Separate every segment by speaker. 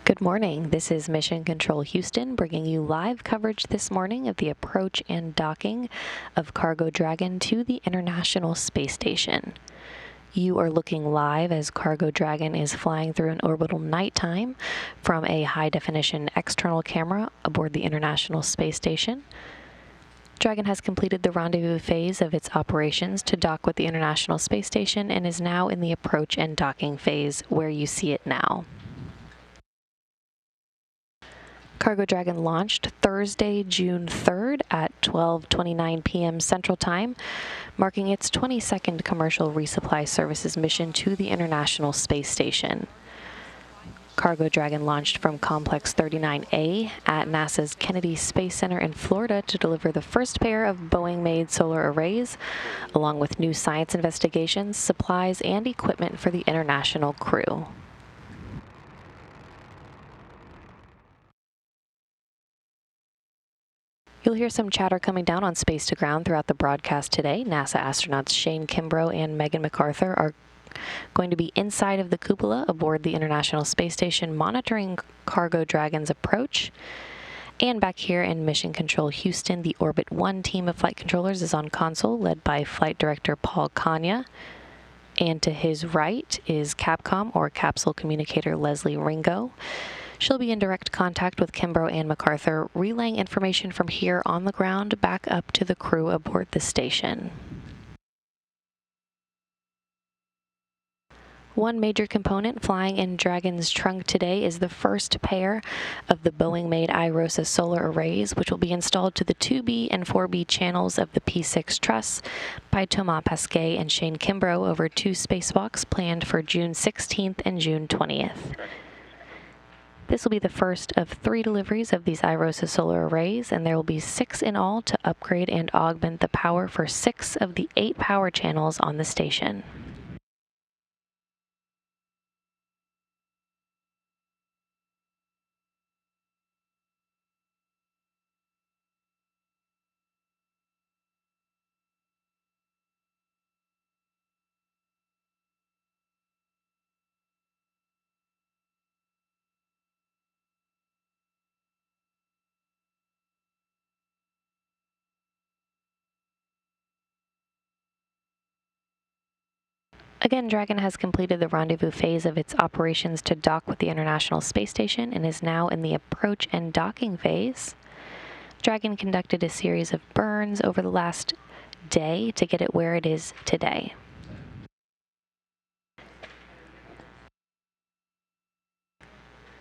Speaker 1: Good morning. This is Mission Control Houston bringing you live coverage this morning of the approach and docking of Cargo Dragon to the International Space Station. You are looking live as Cargo Dragon is flying through an orbital nighttime from a high-definition external camera aboard the International Space Station. Dragon has completed the rendezvous phase of its operations to dock with the International Space Station and is now in the approach and docking phase where you see it now. Cargo Dragon launched Thursday, June 3rd at 12:29 p.m. Central Time, marking its 22nd commercial resupply services mission to the International Space Station. Cargo Dragon launched from Complex 39A at NASA's Kennedy Space Center in Florida to deliver the first pair of Boeing-made solar arrays, along with new science investigations, supplies, and equipment for the international crew. You'll hear some chatter coming down on Space to Ground throughout the broadcast today. NASA astronauts Shane Kimbrough and Megan MacArthur are going to be inside of the cupola aboard the International Space Station monitoring Cargo Dragon's approach. And back here in Mission Control Houston, the Orbit 1 team of flight controllers is on console, led by Flight Director Paul Kanya. And to his right is Capcom, or Capsule Communicator Leslie Ringo. She'll be in direct contact with Kimbrough and MacArthur, relaying information from here on the ground back up to the crew aboard the station. One major component flying in Dragon's trunk today is the first pair of the Boeing-made IROSA solar arrays, which will be installed to the 2B and 4B channels of the P6 truss by Thomas Pasquet and Shane Kimbrough over 2 spacewalks planned for June 16th and June 20th. This will be the first of 3 deliveries of these IROSA solar arrays, and there will be 6 in all to upgrade and augment the power for 6 of the 8 power channels on the station. Again, Dragon has completed the rendezvous phase of its operations to dock with the International Space Station and is now in the approach and docking phase. Dragon conducted a series of burns over the last day to get it where it is today.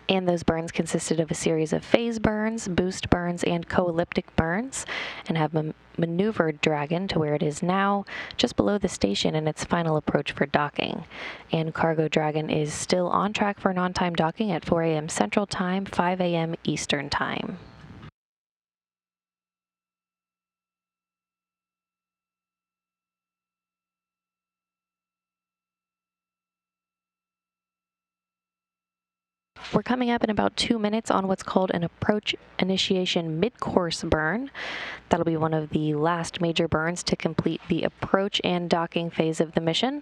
Speaker 1: And those burns consisted of a series of phase burns, boost burns, and co-elliptic burns, and have maneuvered Dragon to where it is now, just below the station in its final approach for docking. And Cargo Dragon is still on track for an on-time docking at 4 a.m. Central Time, 5 a.m. Eastern Time. We're coming up in about 2 minutes on what's called an approach initiation mid-course burn. That'll be one of the last major burns to complete the approach and docking phase of the mission.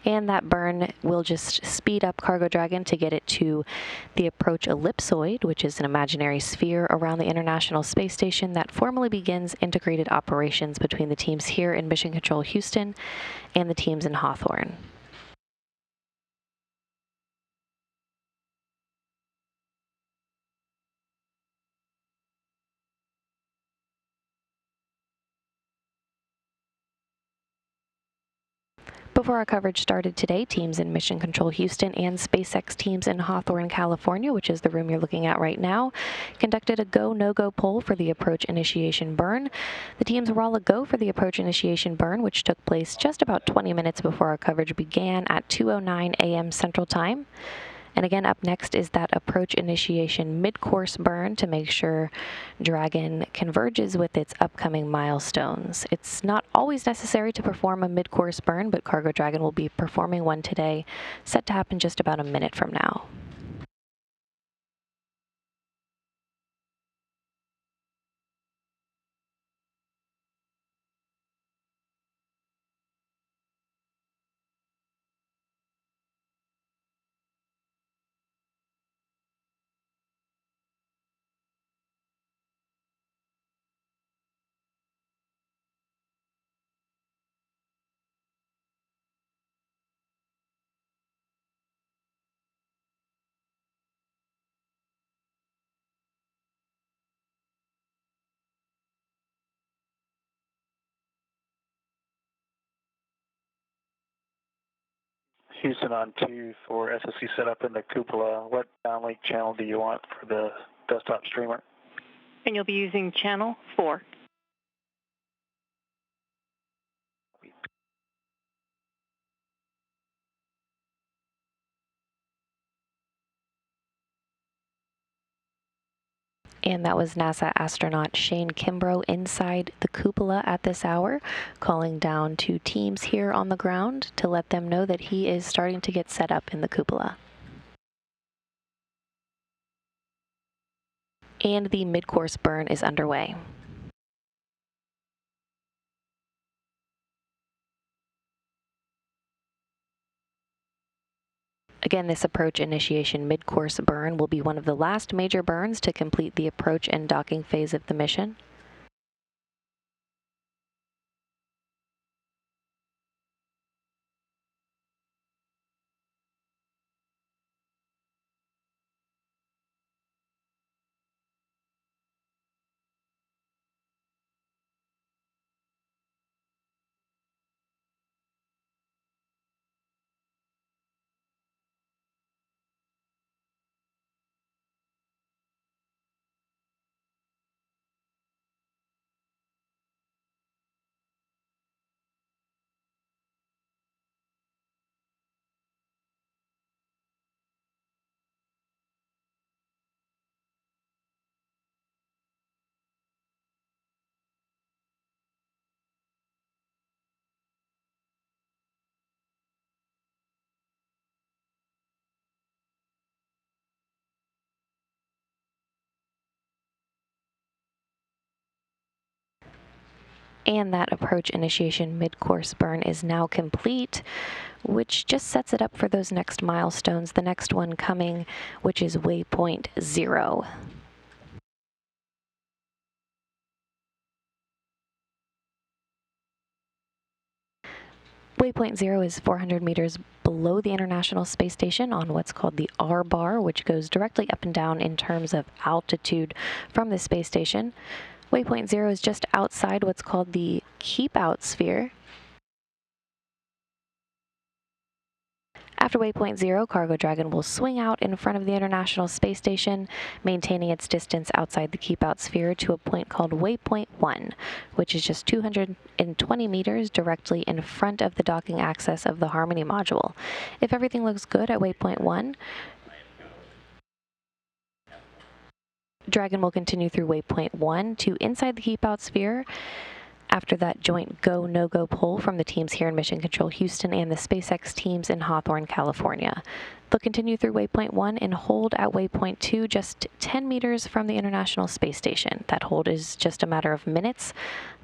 Speaker 1: And that burn will just speed up Cargo Dragon to get it to the approach ellipsoid, which is an imaginary sphere around the International Space Station that formally begins integrated operations between the teams here in Mission Control Houston and the teams in Hawthorne. Before our coverage started today, teams in Mission Control Houston and SpaceX teams in Hawthorne, California, which is the room you're looking at right now, conducted a go, no-go poll for the approach initiation burn. The teams were all a go for the approach initiation burn, which took place just about 20 minutes before our coverage began at 2:09 a.m. Central Time. And again, up next is that approach initiation mid-course burn to make sure Dragon converges with its upcoming milestones. It's not always necessary to perform a mid-course burn, but Cargo Dragon will be performing one today, set to happen just about a minute from now.
Speaker 2: Houston on 2 for SSC setup in the cupola. What downlink channel do you want for the desktop streamer?
Speaker 3: And you'll be using channel 4.
Speaker 1: And that was NASA astronaut Shane Kimbrough inside the cupola at this hour, calling down to teams here on the ground to let them know that he is starting to get set up in the cupola. And the mid-course burn is underway. Again, this approach initiation mid-course burn will be one of the last major burns to complete the approach and docking phase of the mission. And that approach initiation mid-course burn is now complete, which just sets it up for those next milestones. The next one coming, which is waypoint 0. Waypoint 0 is 400 meters below the International Space Station on what's called the R bar, which goes directly up and down in terms of altitude from the space station. Waypoint 0 is just outside what's called the keep out sphere. After waypoint 0, Cargo Dragon will swing out in front of the International Space Station, maintaining its distance outside the keep out sphere to a point called waypoint 1, which is just 220 meters directly in front of the docking access of the Harmony module. If everything looks good at waypoint 1, Dragon will continue through waypoint 1 to inside the keep out sphere. After that joint go, no-go poll from the teams here in Mission Control Houston and the SpaceX teams in Hawthorne, California. They'll continue through waypoint 1 and hold at waypoint 2 just 10 meters from the International Space Station. That hold is just a matter of minutes.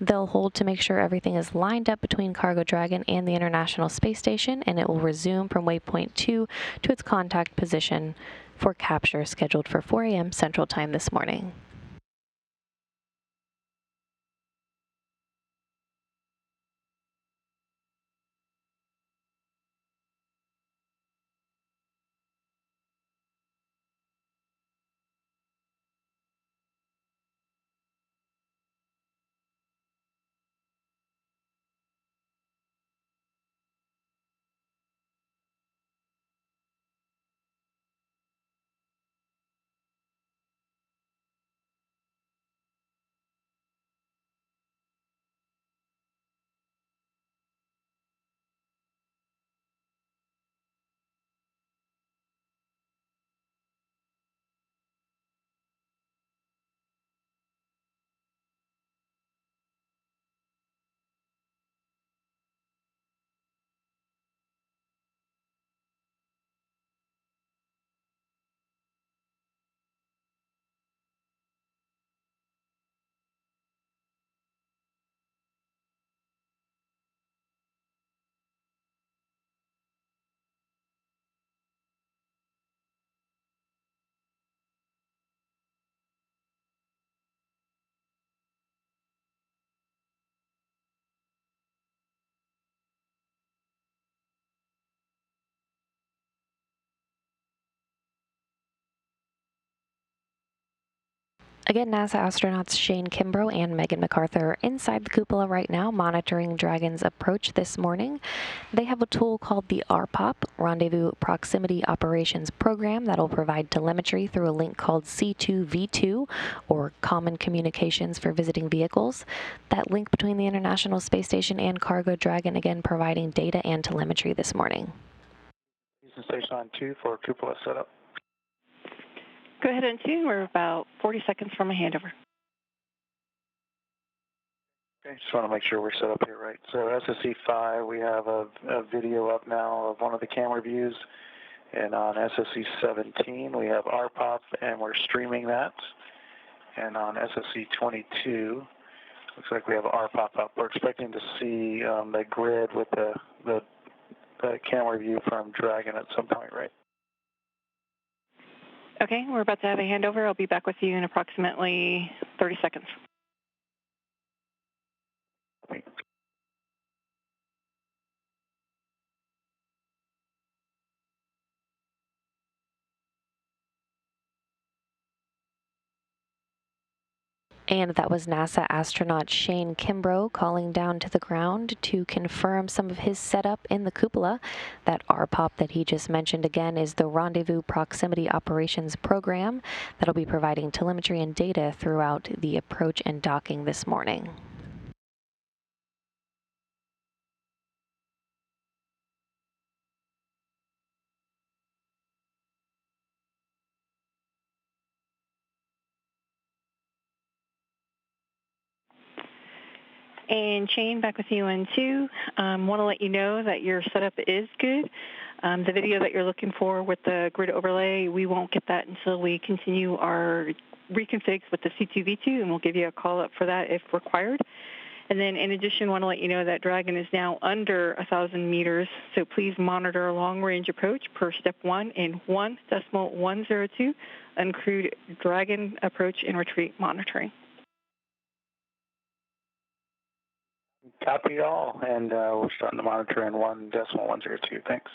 Speaker 1: They'll hold to make sure everything is lined up between Cargo Dragon and the International Space Station, and it will resume from waypoint 2 to its contact position for capture scheduled for 4 a.m. Central Time this morning. Again, NASA astronauts Shane Kimbrough and Megan MacArthur are inside the cupola right now, monitoring Dragon's approach this morning. They have a tool called the RPOP, Rendezvous Proximity Operations Program, that will provide telemetry through a link called C2V2, or Common Communications for Visiting Vehicles. That link between the International Space Station and Cargo Dragon, again, providing data and telemetry this morning.
Speaker 2: Houston Station on 2 for cupola setup.
Speaker 3: Go ahead and tune. We're about 40 seconds from a handover.
Speaker 2: Okay, just want to make sure we're set up here right. So SSC 5, we have a video up now of one of the camera views. And on SSC 17, we have RPOP, and we're streaming that. And on SSC 22, looks like we have RPOP up. We're expecting to see the grid with the camera view from Dragon at some point, right?
Speaker 3: Okay, we're about to have a handover. I'll be back with you in approximately 30 seconds.
Speaker 2: Okay.
Speaker 1: And that was NASA astronaut Shane Kimbrough calling down to the ground to confirm some of his setup in the cupola. That RPOP that he just mentioned again is the Rendezvous Proximity Operations Program that'll be providing telemetry and data throughout the approach and docking this morning.
Speaker 3: And Shane, back with you on 2. Want to let you know that your setup is good. The video that you're looking for with the grid overlay, we won't get that until we continue our reconfigs with the C2V2, and we'll give you a call up for that if required. And then in addition, want to let you know that Dragon is now under 1,000 meters, so please monitor long-range approach per step 1 in 1.102, uncrewed Dragon approach and retreat monitoring.
Speaker 2: Copy all, and we're starting to monitor in 1.102. Thanks.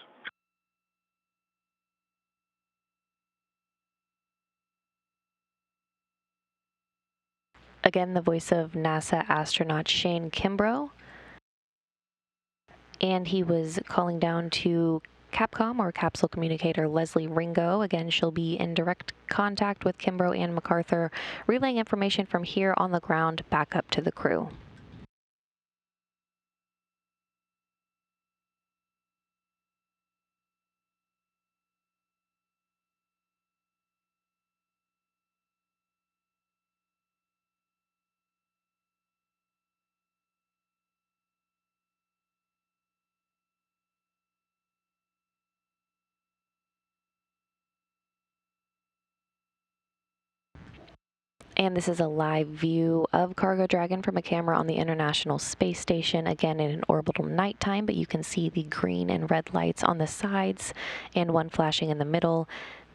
Speaker 1: Again, the voice of NASA astronaut Shane Kimbrough. And he was calling down to Capcom, or capsule communicator Leslie Ringo. Again, she'll be in direct contact with Kimbrough and MacArthur, relaying information from here on the ground back up to the crew. And this is a live view of Cargo Dragon from a camera on the International Space Station, again in an orbital nighttime, but you can see the green and red lights on the sides and one flashing in the middle.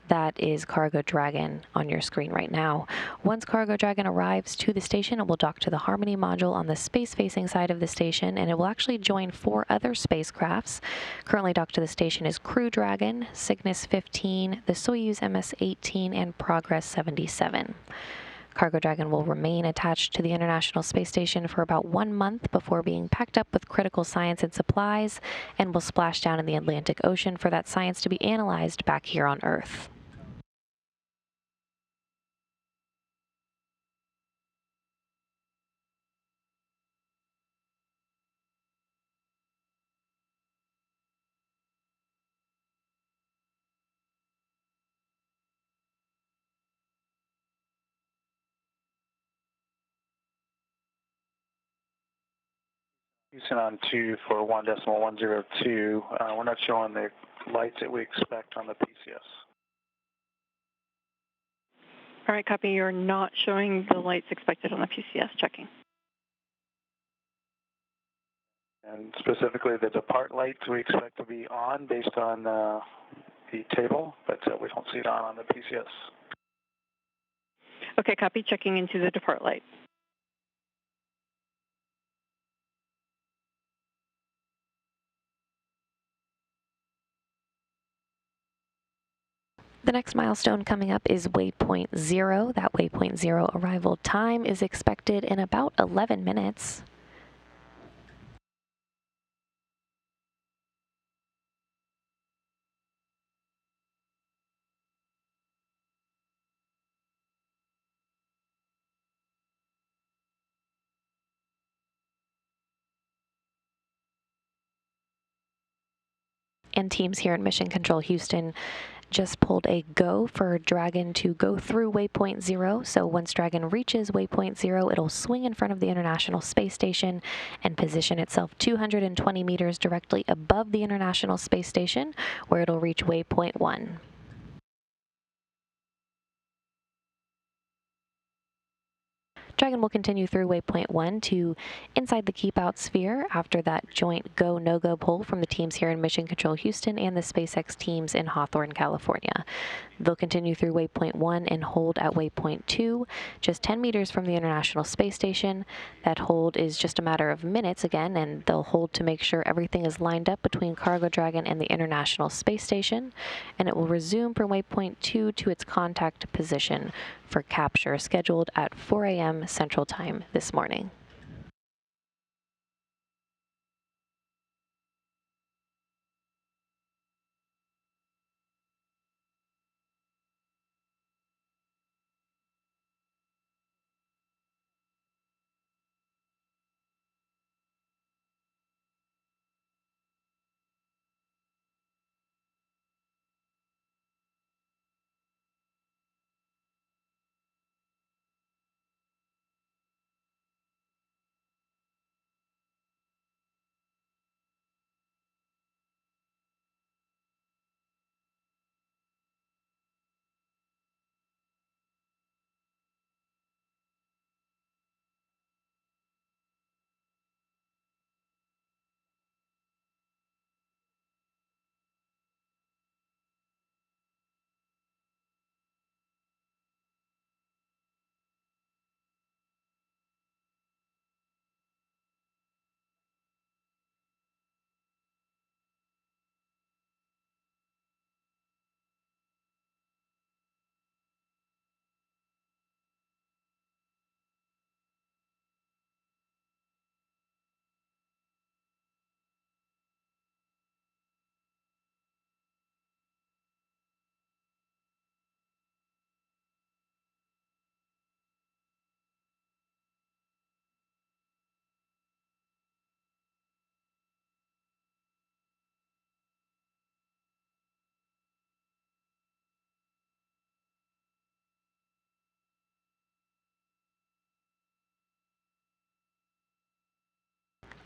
Speaker 1: That is Cargo Dragon on your screen right now. Once Cargo Dragon arrives to the station, it will dock to the Harmony module on the space-facing side of the station, and it will actually join 4 other spacecrafts. Currently docked to the station is Crew Dragon, Cygnus 15, the Soyuz MS-18, and Progress 77. Cargo Dragon will remain attached to the International Space Station for about 1 month before being packed up with critical science and supplies, and will splash down in the Atlantic Ocean for that science to be analyzed back here on Earth.
Speaker 2: Houston on 2 for 1.102. We're not showing the lights that we expect on the PCS.
Speaker 3: All right, copy. You're not showing the lights expected on the PCS. Checking.
Speaker 2: And specifically, the depart lights we expect to be on based on the table, but we don't see it on the PCS.
Speaker 3: Okay, copy. Checking into the depart light.
Speaker 1: The next milestone coming up is waypoint 0. That waypoint 0 arrival time is expected in about 11 minutes. And teams here in Mission Control Houston just pulled a go for Dragon to go through waypoint 0. So once Dragon reaches waypoint 0, it'll swing in front of the International Space Station and position itself 220 meters directly above the International Space Station, where it'll reach waypoint 1. Dragon will continue through waypoint 1 to inside the keep out sphere after that joint go no-go pull from the teams here in Mission Control Houston and the SpaceX teams in Hawthorne, California. They'll continue through waypoint 1 and hold at waypoint 2, just 10 meters from the International Space Station. That hold is just a matter of minutes again, and they'll hold to make sure everything is lined up between Cargo Dragon and the International Space Station, and it will resume from waypoint 2 to its contact position for capture, scheduled at 4 a.m. Central Time this morning.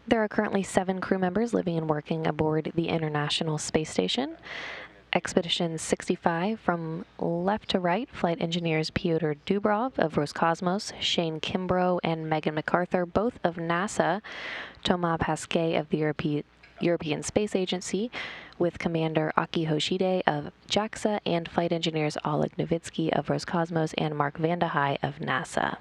Speaker 1: There are currently 7 crew members living and working aboard the International Space Station. Expedition 65 from left to right, flight engineers Pyotr Dubrov of Roscosmos, Shane Kimbrough and Megan MacArthur, both of NASA, Thomas Pasquet of the European Space Agency, with Commander Aki Hoshide of JAXA, and flight engineers Oleg Novitsky of Roscosmos and Mark Vandehei of NASA.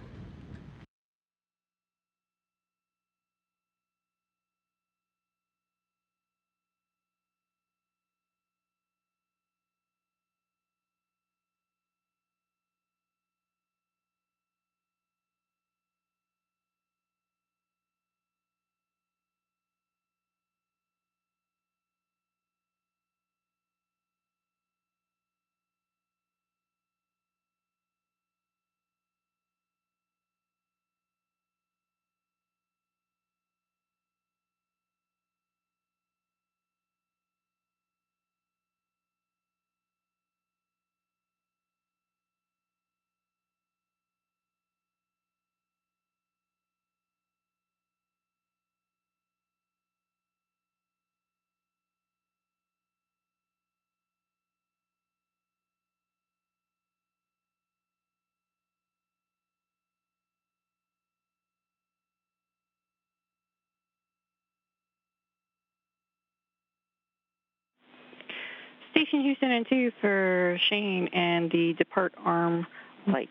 Speaker 3: Station Houston and 2 for Shane and the depart arm light.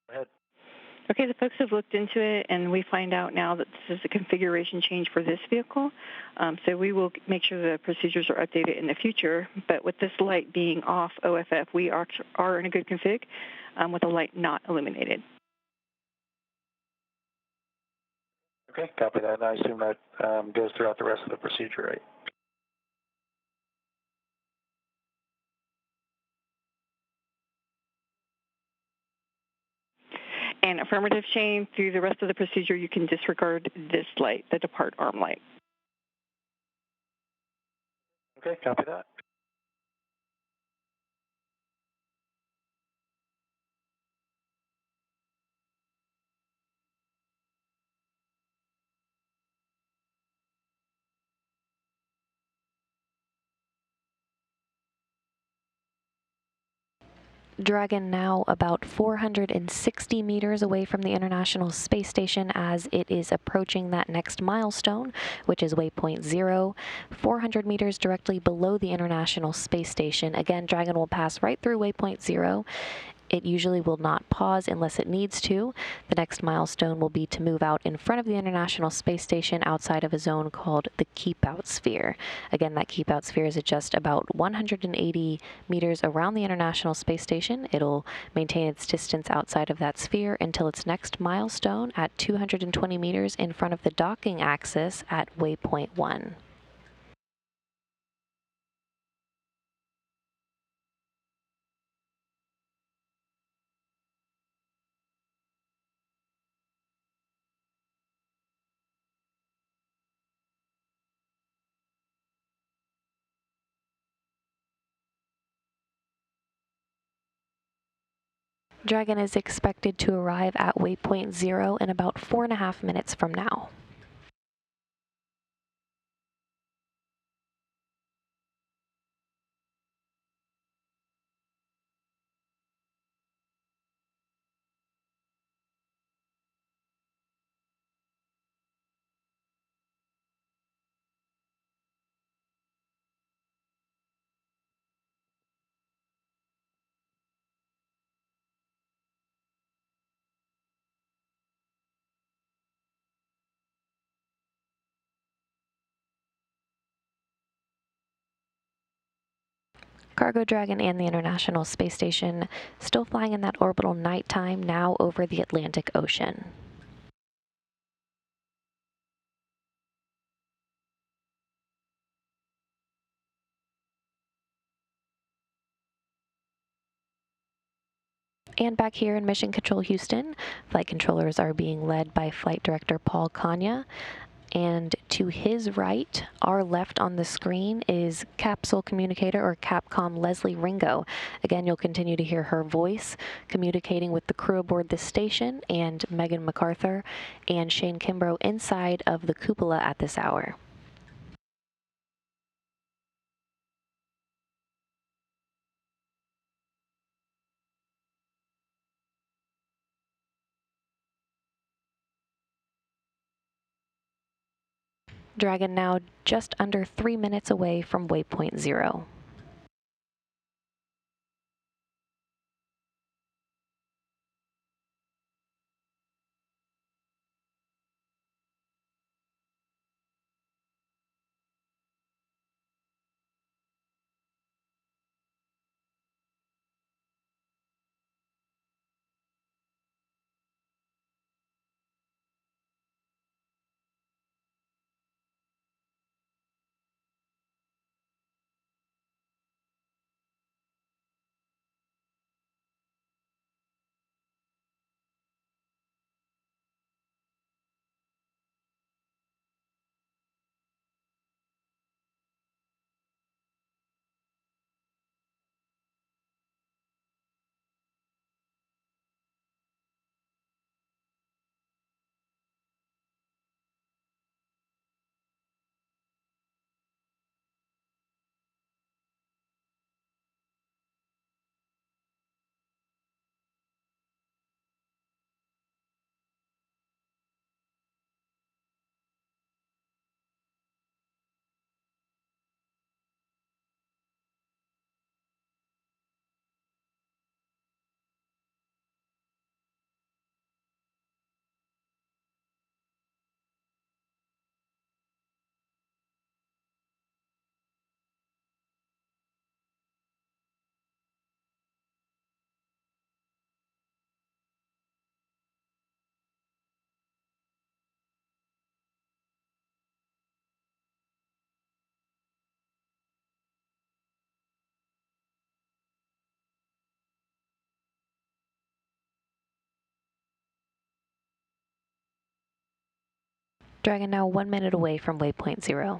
Speaker 2: Go ahead.
Speaker 3: Okay, the folks have looked into it, and we find out now that this is a configuration change for this vehicle. So we will make sure the procedures are updated in the future. But with this light being off OFF, we are in a good config with the light not illuminated.
Speaker 2: Okay, copy that. And I assume that goes throughout the rest of the procedure, right?
Speaker 3: And affirmative chain, through the rest of the procedure, you can disregard this light, the depart arm light.
Speaker 2: Okay, copy that.
Speaker 1: Dragon now about 460 meters away from the International Space Station as it is approaching that next milestone, which is waypoint 0, 400 meters directly below the International Space Station. Again, Dragon will pass right through waypoint 0. It usually will not pause unless it needs to. The next milestone will be to move out in front of the International Space Station outside of a zone called the Keep Out Sphere. Again, that Keep Out Sphere is just about 180 meters around the International Space Station. It'll maintain its distance outside of that sphere until its next milestone at 220 meters in front of the docking axis at waypoint 1. Dragon is expected to arrive at waypoint 0 in about 4.5 minutes from now. Cargo Dragon and the International Space Station still flying in that orbital nighttime, now over the Atlantic Ocean. And back here in Mission Control Houston, flight controllers are being led by Flight Director Paul Kanya. And to his right, our left on the screen, is Capsule Communicator or Capcom Leslie Ringo. Again, you'll continue to hear her voice communicating with the crew aboard the station and Megan MacArthur and Shane Kimbrough inside of the cupola at this hour. Dragon now just under 3 minutes away from waypoint 0. Dragon now 1 minute away from waypoint 0.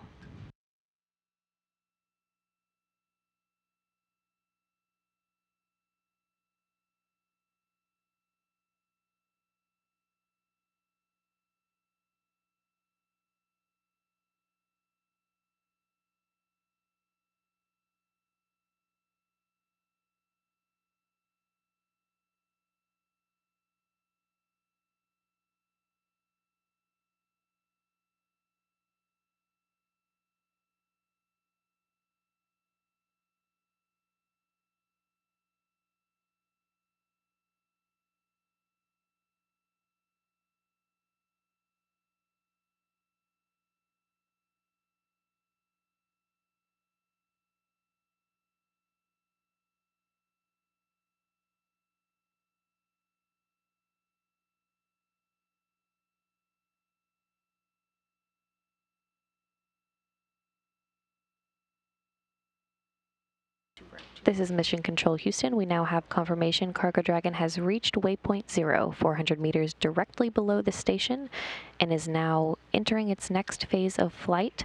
Speaker 1: This is Mission Control Houston. We now have confirmation Cargo Dragon has reached waypoint 0, 400 meters directly below the station, and is now entering its next phase of flight.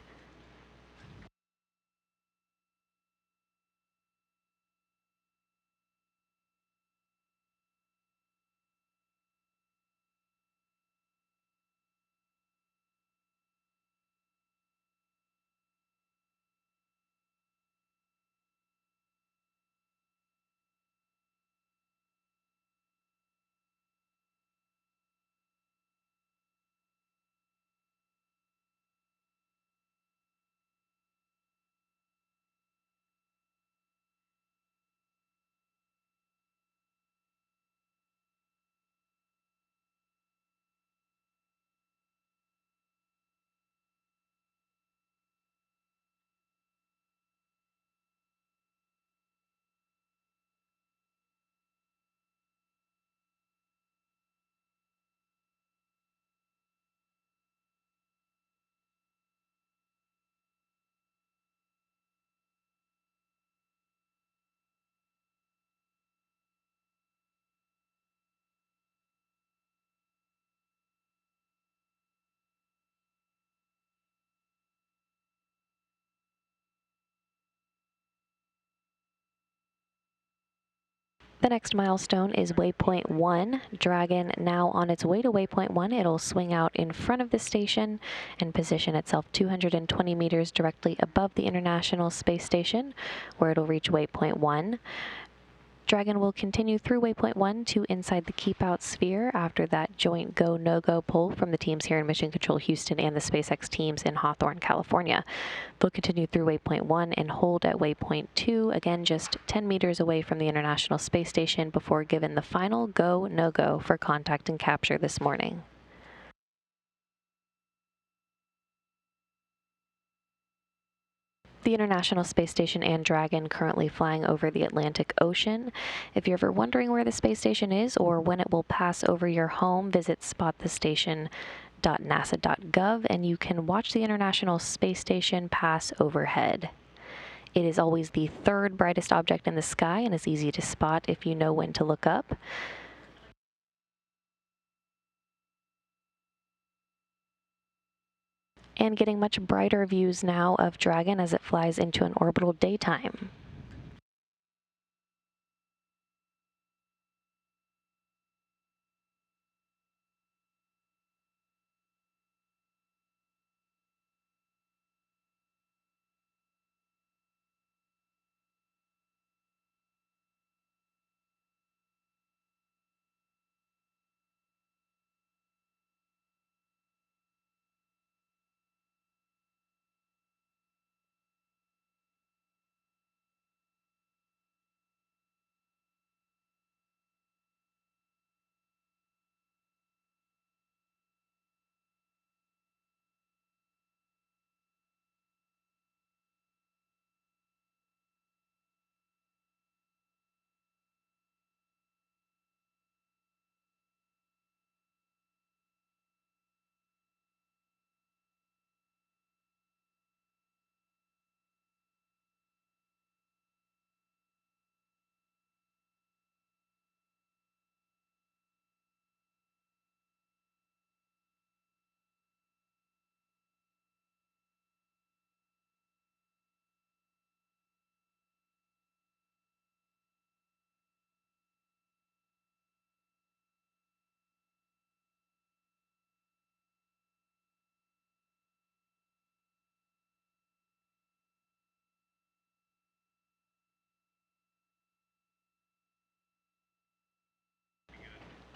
Speaker 1: The next milestone is waypoint 1. Dragon now on its way to waypoint 1. It'll swing out in front of the station and position itself 220 meters directly above the International Space Station, where it'll reach waypoint 1. Dragon will continue through waypoint 1 to inside the keep out sphere after that joint go no-go poll from the teams here in Mission Control Houston and the SpaceX teams in Hawthorne, California. They'll continue through waypoint 1 and hold at waypoint 2, again just 10 meters away from the International Space Station before given the final go no-go for contact and capture this morning. The International Space Station and Dragon currently flying over the Atlantic Ocean. If you're ever wondering where the space station is or when it will pass over your home, visit spotthestation.nasa.gov and you can watch the International Space Station pass overhead. It is always the third brightest object in the sky and is easy to spot if you know when to look up. And getting much brighter views now of Dragon as it flies into an orbital daytime.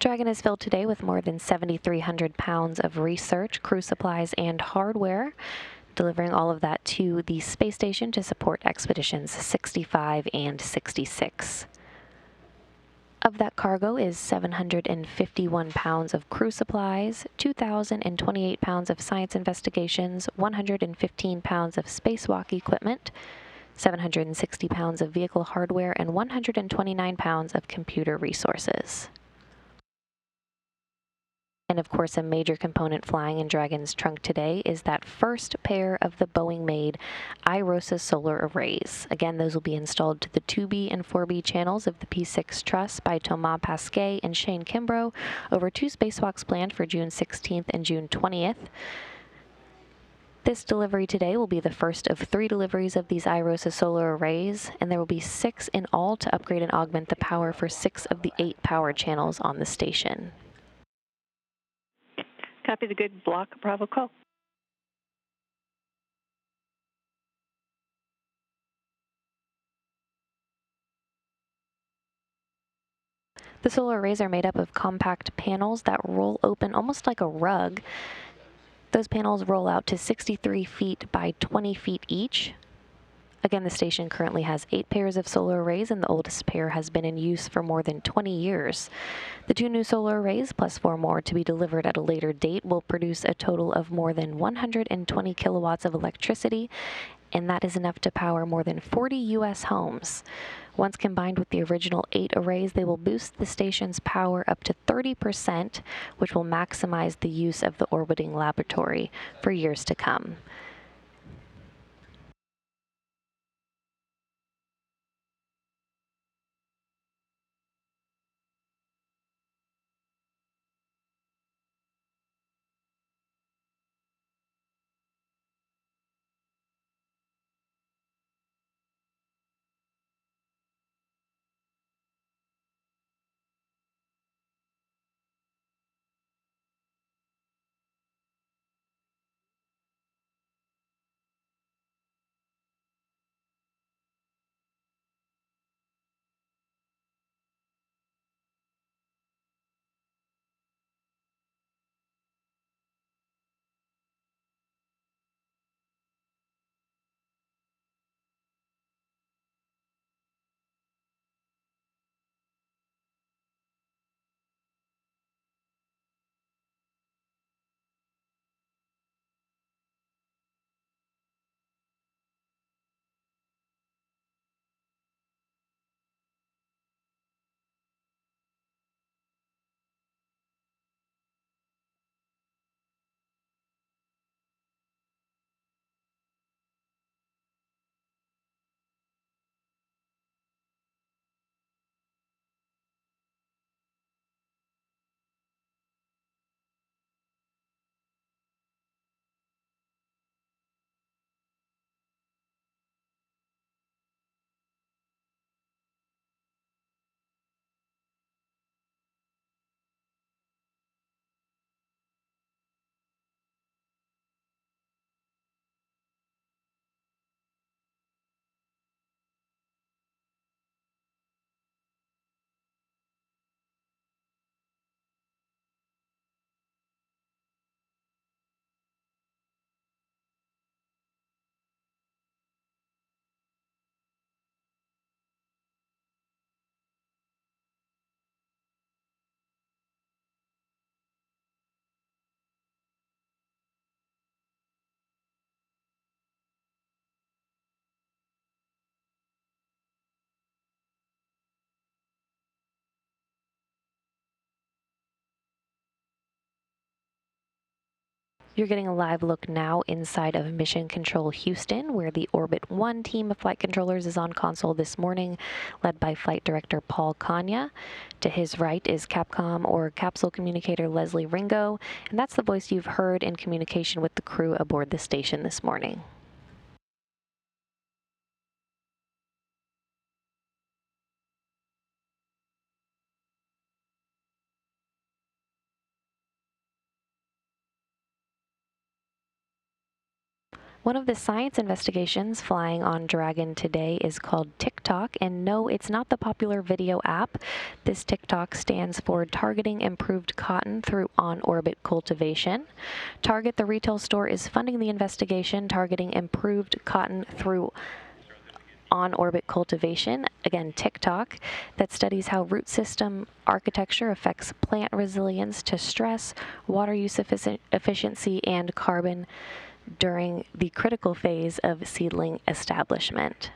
Speaker 1: Dragon is filled today with more than 7,300 pounds of research, crew supplies, and hardware, delivering all of that to the space station to support expeditions 65 and 66. Of that cargo is 751 pounds of crew supplies, 2,028 pounds of science investigations, 115 pounds of spacewalk equipment, 760 pounds of vehicle hardware, and 129 pounds of computer resources. And of course, a major component flying in Dragon's trunk today is that first pair of the Boeing-made IROSAs solar arrays. Again, those will be installed to the 2B and 4B channels of the P6 truss by Thomas Pasquet and Shane Kimbrough over 2 spacewalks planned for June 16th and June 20th. This delivery today will be the first of 3 deliveries of these IROSA solar arrays, and there will be 6 in all to upgrade and augment the power for 6 of the 8 power channels on the station.
Speaker 3: Copy the good block, Bravo call.
Speaker 1: The solar arrays are made up of compact panels that roll open almost like a rug. Those panels roll out to 63 feet by 20 feet each. Again, the station currently has 8 pairs of solar arrays, and the oldest pair has been in use for more than 20 years. The 2 new solar arrays, plus 4 more to be delivered at a later date, will produce a total of more than 120 kilowatts of electricity, and that is enough to power more than 40 U.S. homes. Once combined with the original 8 arrays, they will boost the station's power up to 30%, which will maximize the use of the orbiting laboratory for years to come. You're getting a live look now inside of Mission Control Houston, where the Orbit 1 team of flight controllers is on console this morning, led by Flight Director Paul Kanya. To his right is Capcom or Capsule Communicator Leslie Ringo, and that's the voice you've heard in communication with the crew aboard the station this morning. One of the science investigations flying on Dragon today is called TikTok, and no, it's not the popular video app. This TikTok stands for Targeting Improved Cotton Through On-Orbit Cultivation. Target, the retail store, is funding the investigation targeting improved cotton through on-orbit cultivation, again TikTok, that studies how root system architecture affects plant resilience to stress, water use efficiency, and carbon during the critical phase of seedling establishment.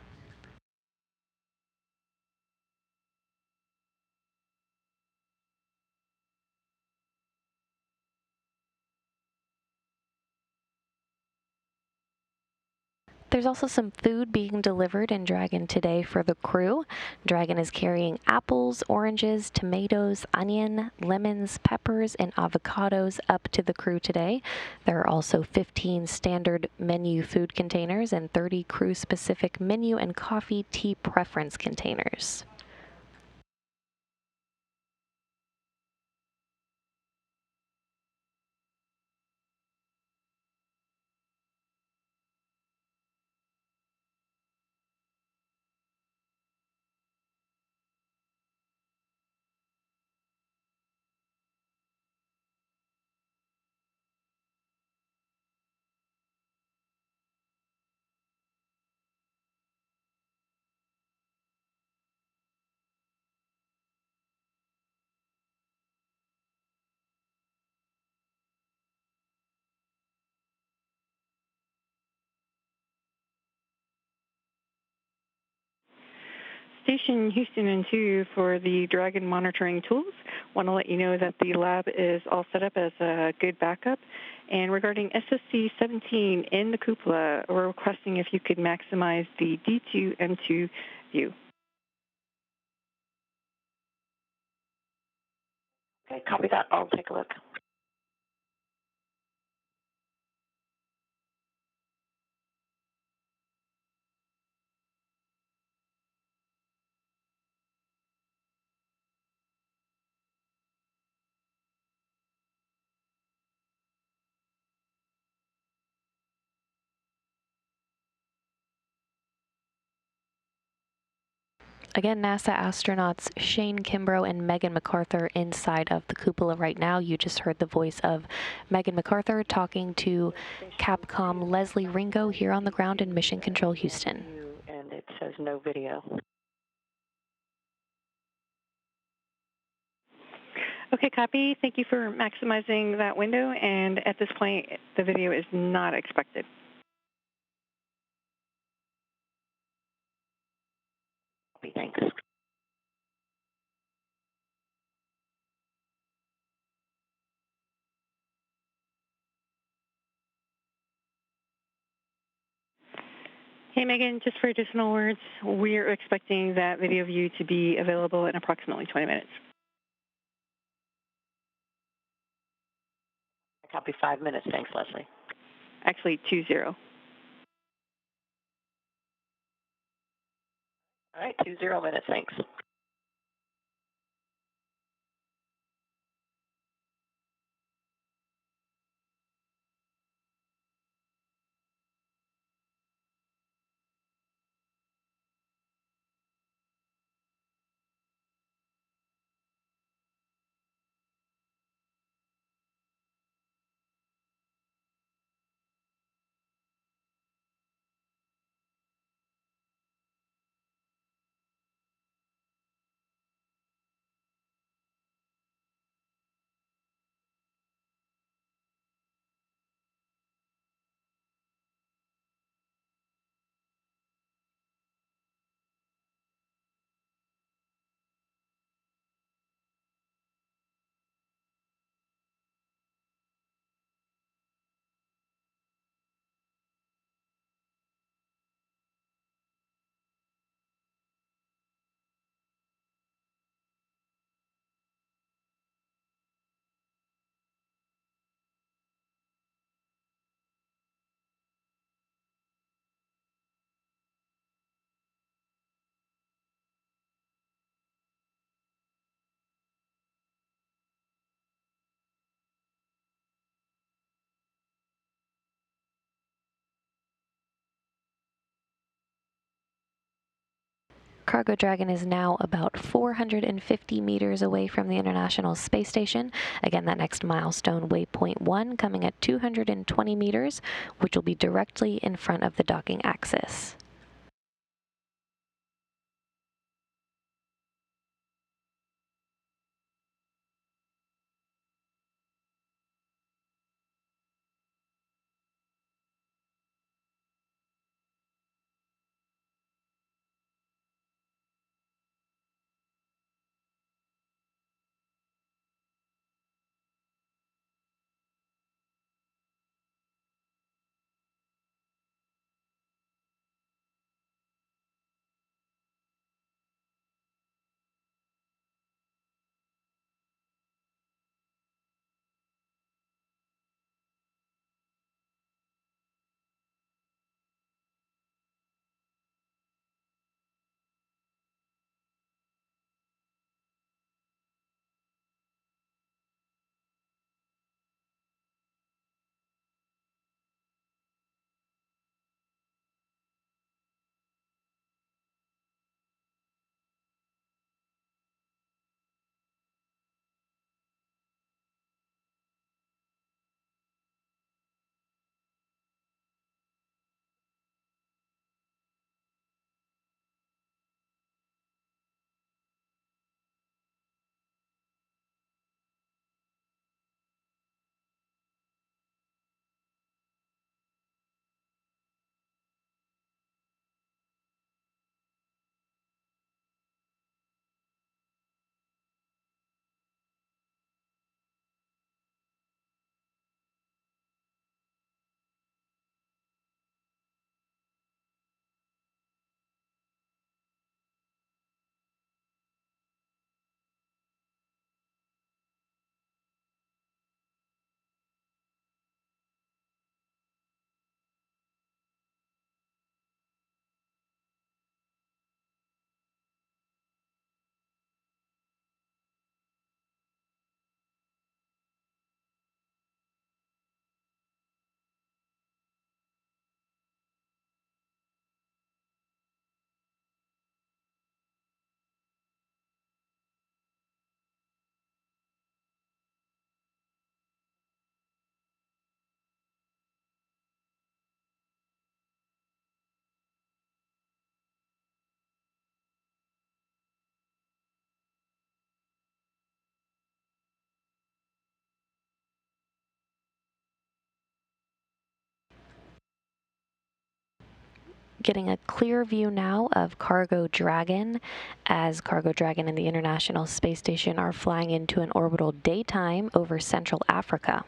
Speaker 1: There's also some food being delivered in Dragon today for the crew. Dragon is carrying apples, oranges, tomatoes, onion, lemons, peppers, and avocados up to the crew today. There are also 15 standard menu food containers and 30 crew-specific menu and coffee tea preference containers.
Speaker 3: Station Houston and 2 for the Dragon monitoring tools. Want to let you know that the lab is all set up as a good backup. And regarding SSC-17 in the cupola, we're requesting if you could maximize the D2M2 view.
Speaker 4: Okay, copy that. I'll take a look.
Speaker 1: Again, NASA astronauts Shane Kimbrough and Megan MacArthur inside of the cupola right now. You just heard the voice of Megan MacArthur talking to Capcom Leslie Ringo here on the ground in Mission Control Houston.
Speaker 4: And it says no video.
Speaker 3: Okay, copy. Thank you for maximizing that window. And at this point, the video is not expected.
Speaker 4: Thanks.
Speaker 3: Hey, Megan, just for additional words, we're expecting that video view to be available in approximately 20 minutes.
Speaker 4: I copy 5 minutes. Thanks, Leslie.
Speaker 3: Actually, 20.
Speaker 4: All right, 20 minutes. Thanks.
Speaker 1: Cargo Dragon is now about 450 meters away from the International Space Station. Again, that next milestone, waypoint 1, coming at 220 meters, which will be directly in front of the docking axis. Getting a clear view now of Cargo Dragon, as Cargo Dragon and the International Space Station are flying into an orbital daytime over Central Africa.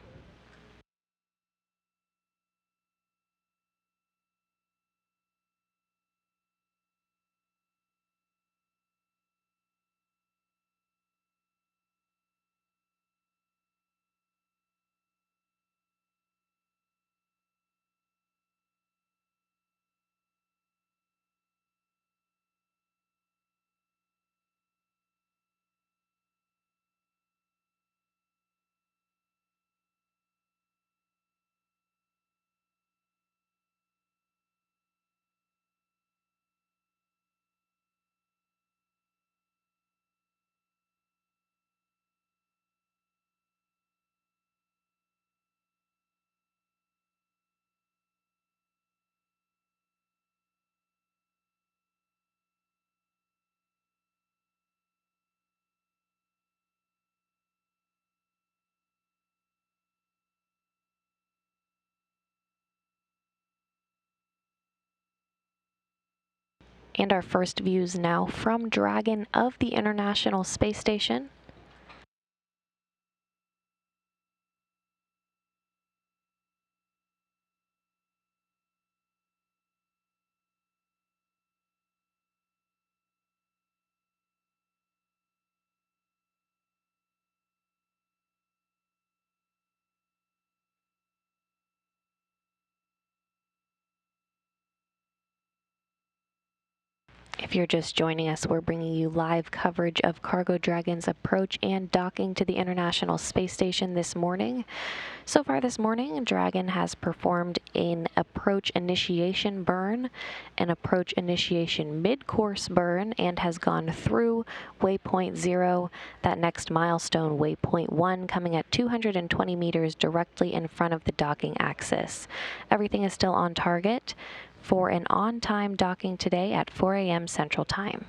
Speaker 1: And our first views now from Dragon of the International Space Station. If you're just joining us, we're bringing you live coverage of Cargo Dragon's approach and docking to the International Space Station this morning. So far this morning, Dragon has performed an approach initiation burn, an approach initiation mid-course burn, and has gone through waypoint 0, that next milestone, waypoint 1, coming at 220 meters directly in front of the docking axis. Everything is still on target for an on-time docking today at 4 a.m. Central Time.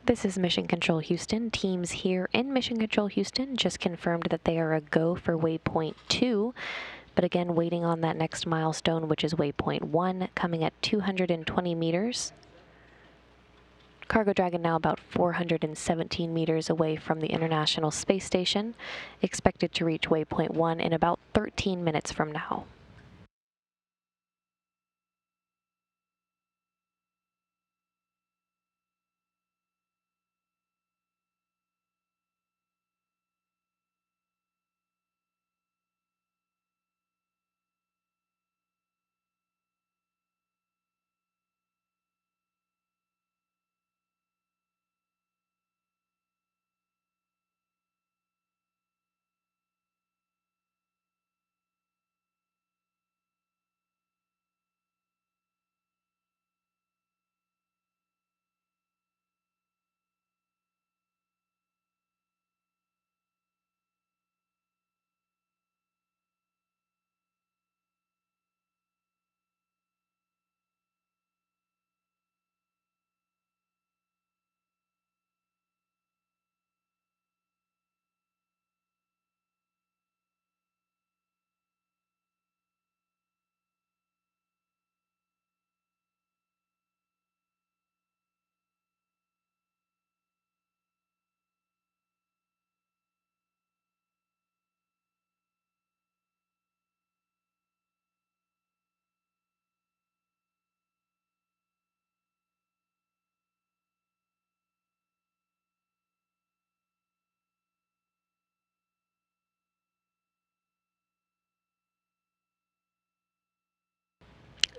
Speaker 1: This is Mission Control Houston. Teams here in Mission Control Houston just confirmed that they are a go for waypoint 2, but again, waiting on that next milestone, which is waypoint 1, coming at 220 meters. Cargo Dragon now about 417 meters away from the International Space Station, expected to reach waypoint 1 in about 13 minutes from now.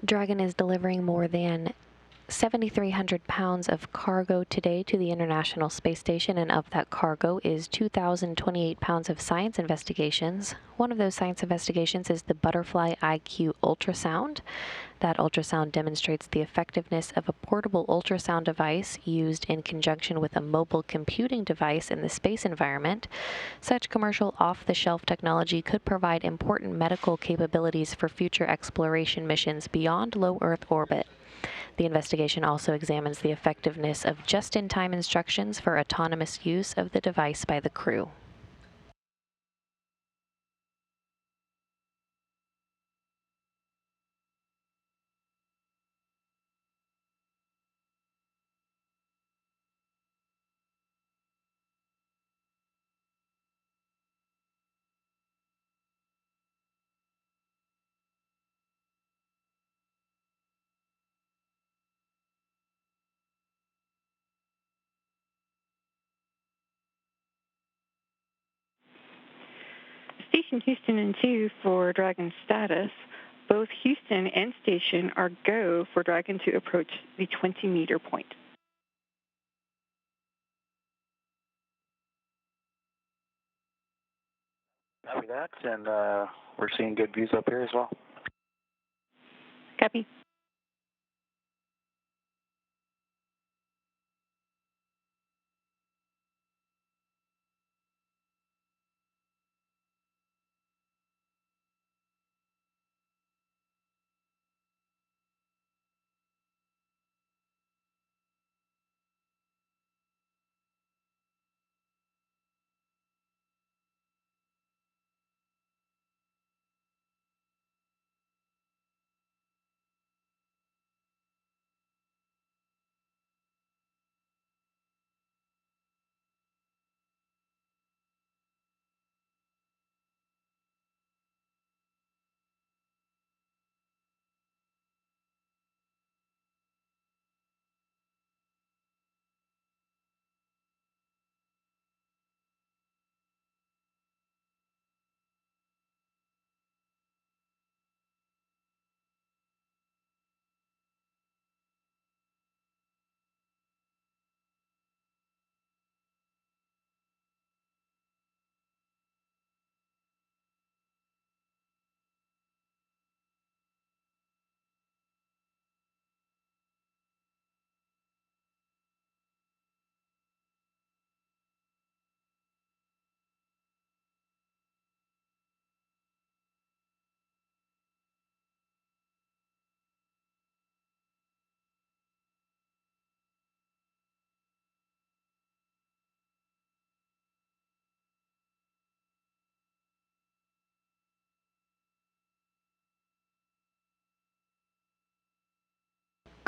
Speaker 1: Dragon is delivering more than 7,300 pounds of cargo today to the International Space Station, and of that cargo is 2,028 pounds of science investigations. One of those science investigations is the Butterfly IQ ultrasound. That ultrasound demonstrates the effectiveness of a portable ultrasound device used in conjunction with a mobile computing device in the space environment. Such commercial off-the-shelf technology could provide important medical capabilities for future exploration missions beyond low Earth orbit. The investigation also examines the effectiveness of just-in-time instructions for autonomous use of the device by the crew.
Speaker 3: Station Houston and 2 for Dragon status. Both Houston and Station are go for Dragon to approach the 20-meter point.
Speaker 2: Copy that, and we're seeing good views up here as well.
Speaker 3: Copy.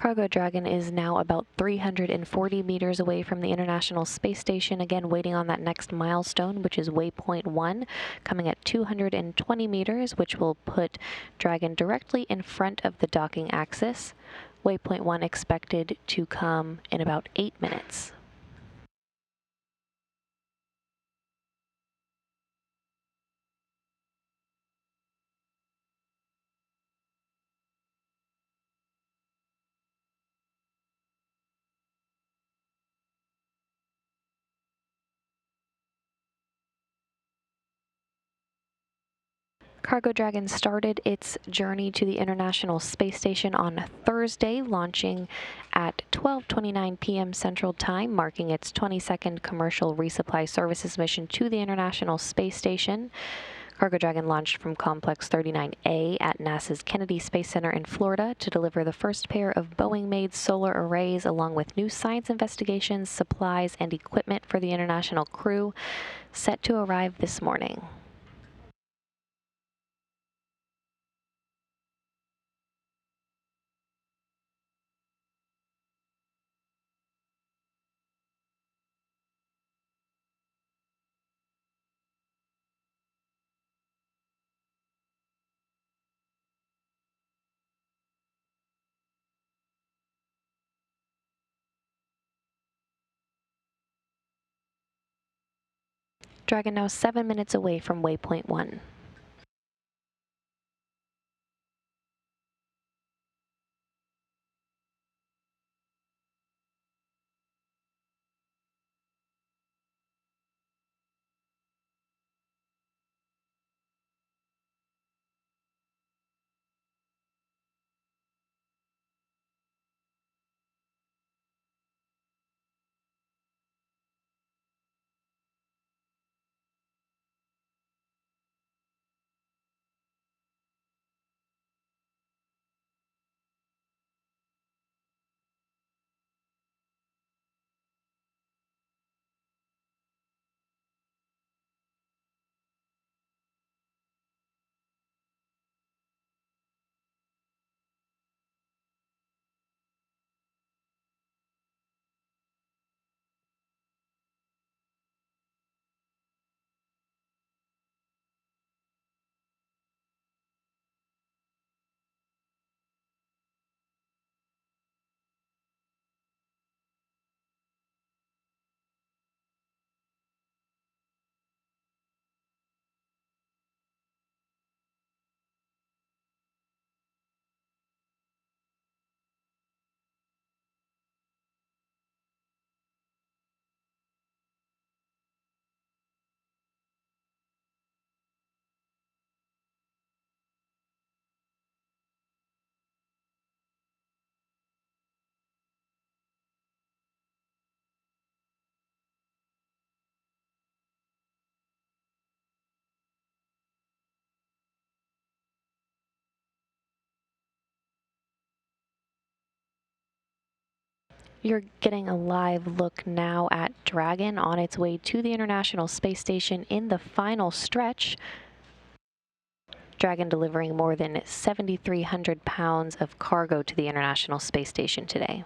Speaker 1: Cargo Dragon is now about 340 meters away from the International Space Station, again waiting on that next milestone, which is waypoint 1, coming at 220 meters, which will put Dragon directly in front of the docking axis. Waypoint 1 expected to come in about 8 minutes. Cargo Dragon started its journey to the International Space Station on Thursday, launching at 12:29 p.m. Central Time, marking its 22nd commercial resupply services mission to the International Space Station. Cargo Dragon launched from Complex 39A at NASA's Kennedy Space Center in Florida to deliver the first pair of Boeing-made solar arrays, along with new science investigations, supplies, and equipment for the international crew, set to arrive this morning. Dragon now 7 minutes away from waypoint 1. You're getting a live look now at Dragon on its way to the International Space Station in the final stretch. Dragon delivering more than 7,300 pounds of cargo to the International Space Station today.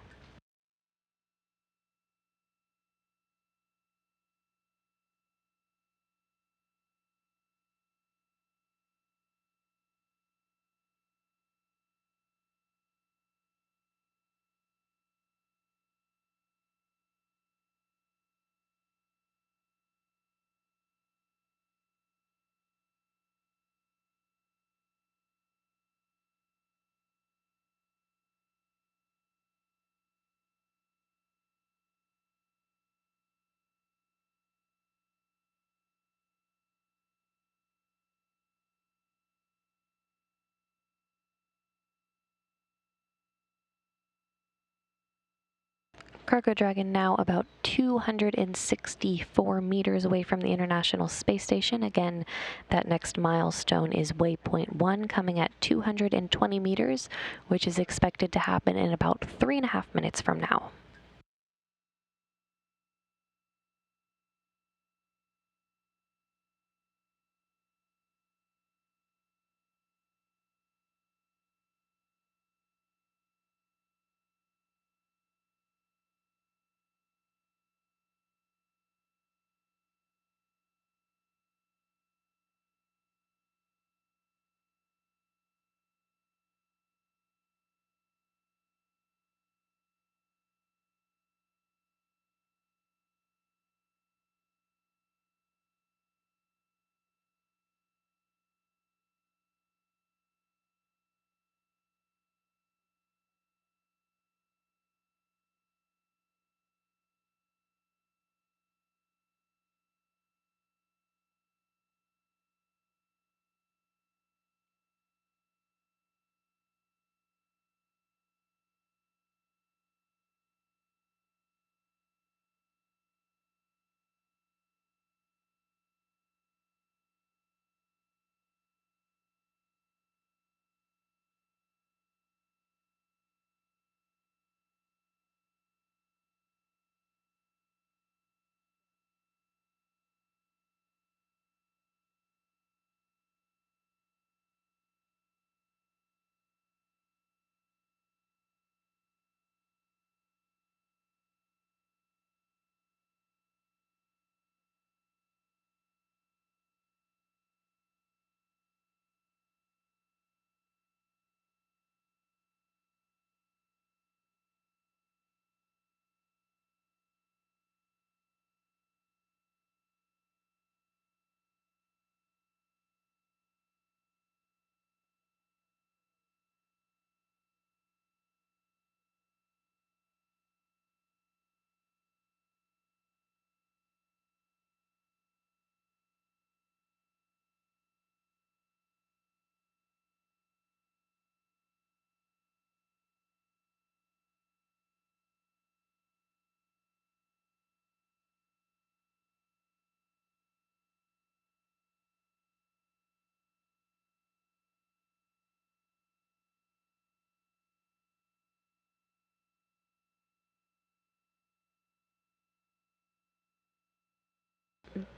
Speaker 1: Cargo Dragon now about 264 meters away from the International Space Station. Again, that next milestone is waypoint 1, coming at 220 meters, which is expected to happen in about 3.5 minutes from now.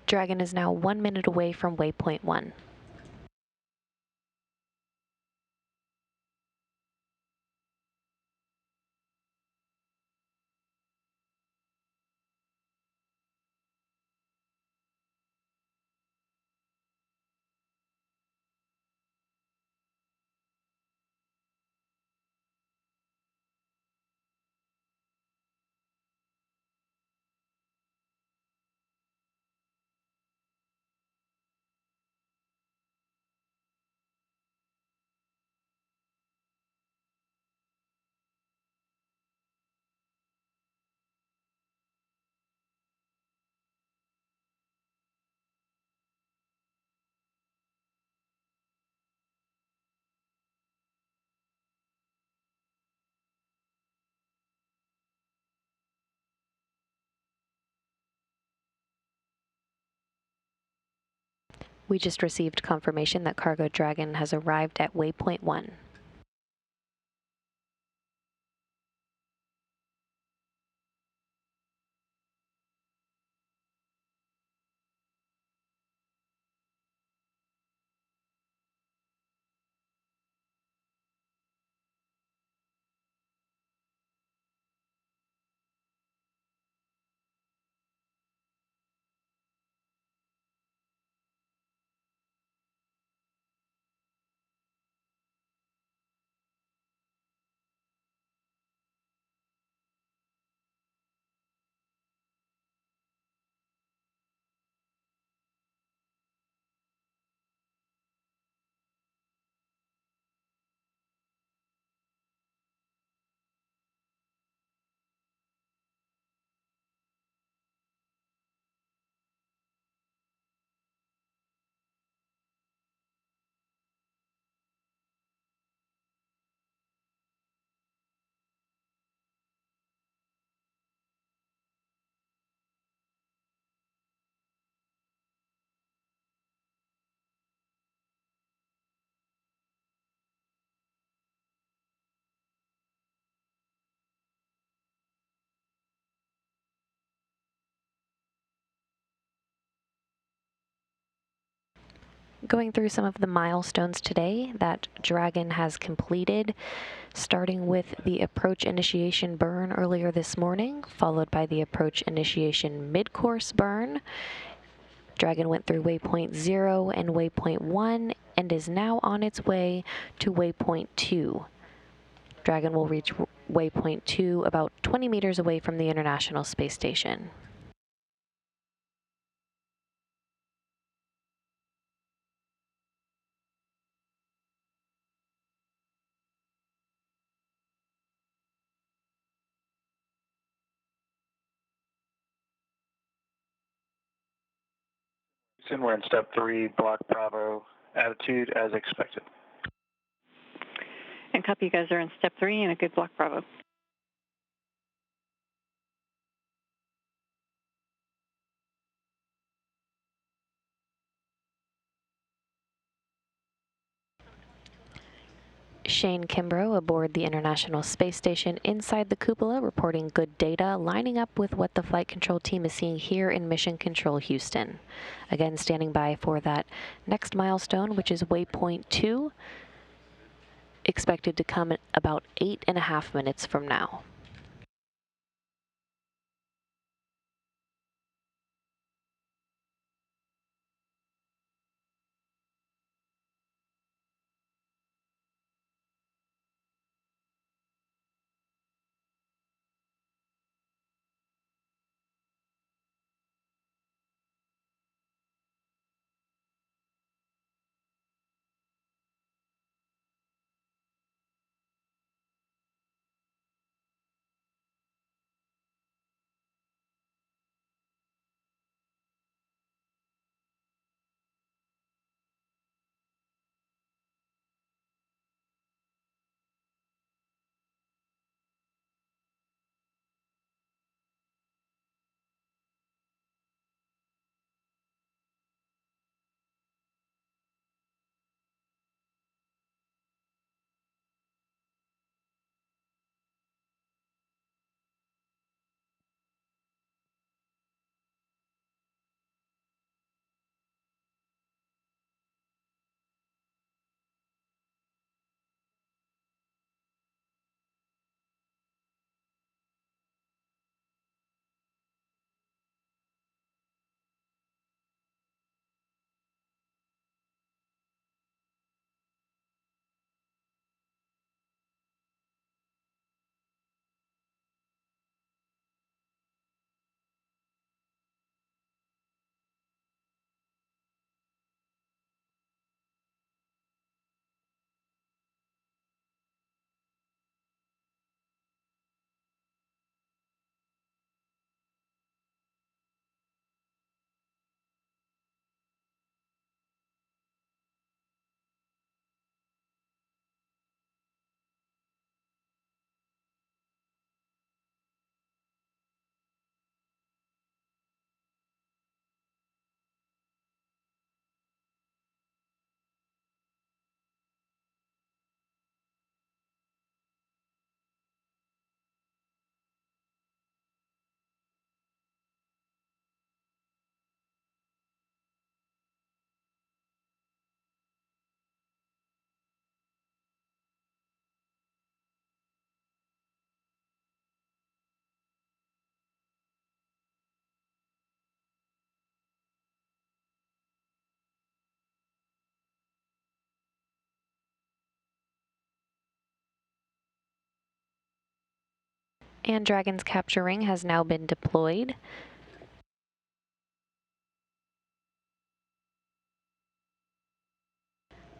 Speaker 1: Dragon is now 1 minute away from waypoint 1. We just received confirmation that Cargo Dragon has arrived at waypoint 1. Going through some of the milestones today that Dragon has completed, starting with the approach initiation burn earlier this morning, followed by the approach initiation mid-course burn. Dragon went through waypoint 0 and waypoint 1 and is now on its way to waypoint 2. Dragon will reach waypoint 2 about 20 meters away from the International Space Station.
Speaker 2: Soon we're in step 3, block Bravo, attitude as expected.
Speaker 3: And copy, you guys are in step 3 and a good block Bravo.
Speaker 1: Shane Kimbrough aboard the International Space Station inside the cupola, reporting good data, lining up with what the flight control team is seeing here in Mission Control Houston. Again, standing by for that next milestone, which is waypoint 2, expected to come at about 8.5 minutes from now. And Dragon's capture ring has now been deployed.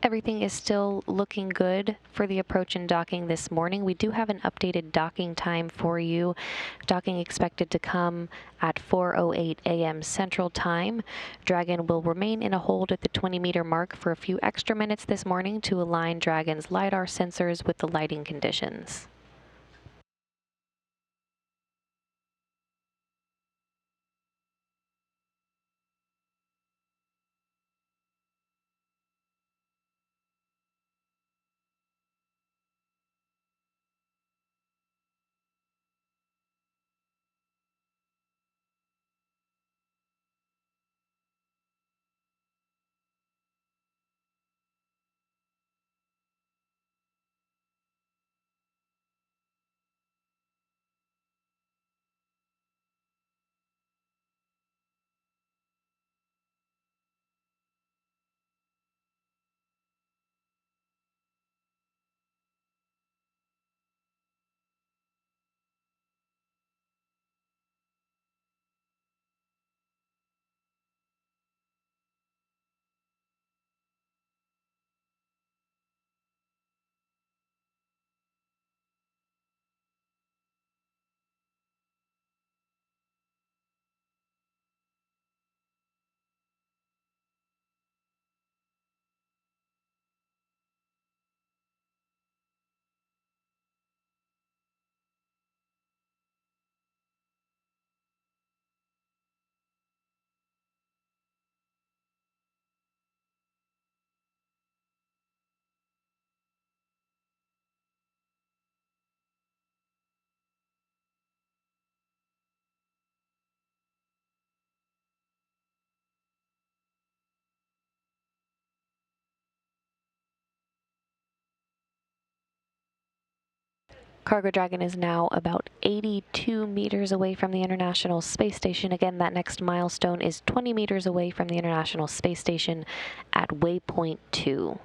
Speaker 1: Everything is still looking good for the approach and docking this morning. We do have an updated docking time for you. Docking expected to come at 4:08 a.m. Central Time. Dragon will remain in a hold at the 20-meter mark for a few extra minutes this morning to align Dragon's LiDAR sensors with the lighting conditions. Cargo Dragon is now about 82 meters away from the International Space Station. Again, that next milestone is 20 meters away from the International Space Station at waypoint 2.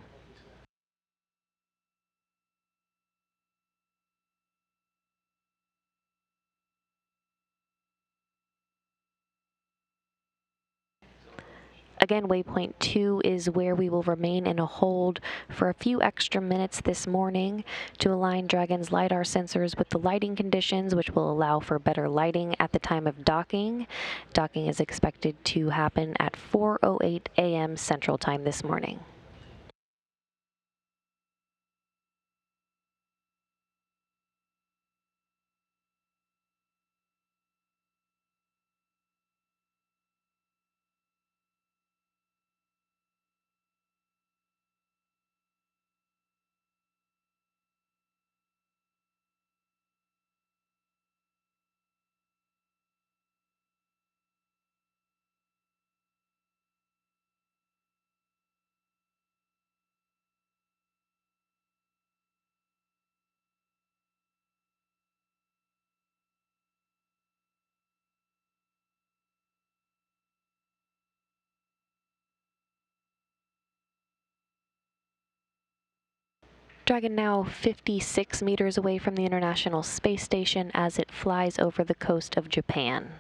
Speaker 1: Again, waypoint 2 is where we will remain in a hold for a few extra minutes this morning to align Dragon's LiDAR sensors with the lighting conditions, which will allow for better lighting at the time of docking. Docking is expected to happen at 4:08 a.m. Central Time this morning. Dragon now 56 meters away from the International Space Station as it flies over the coast of Japan.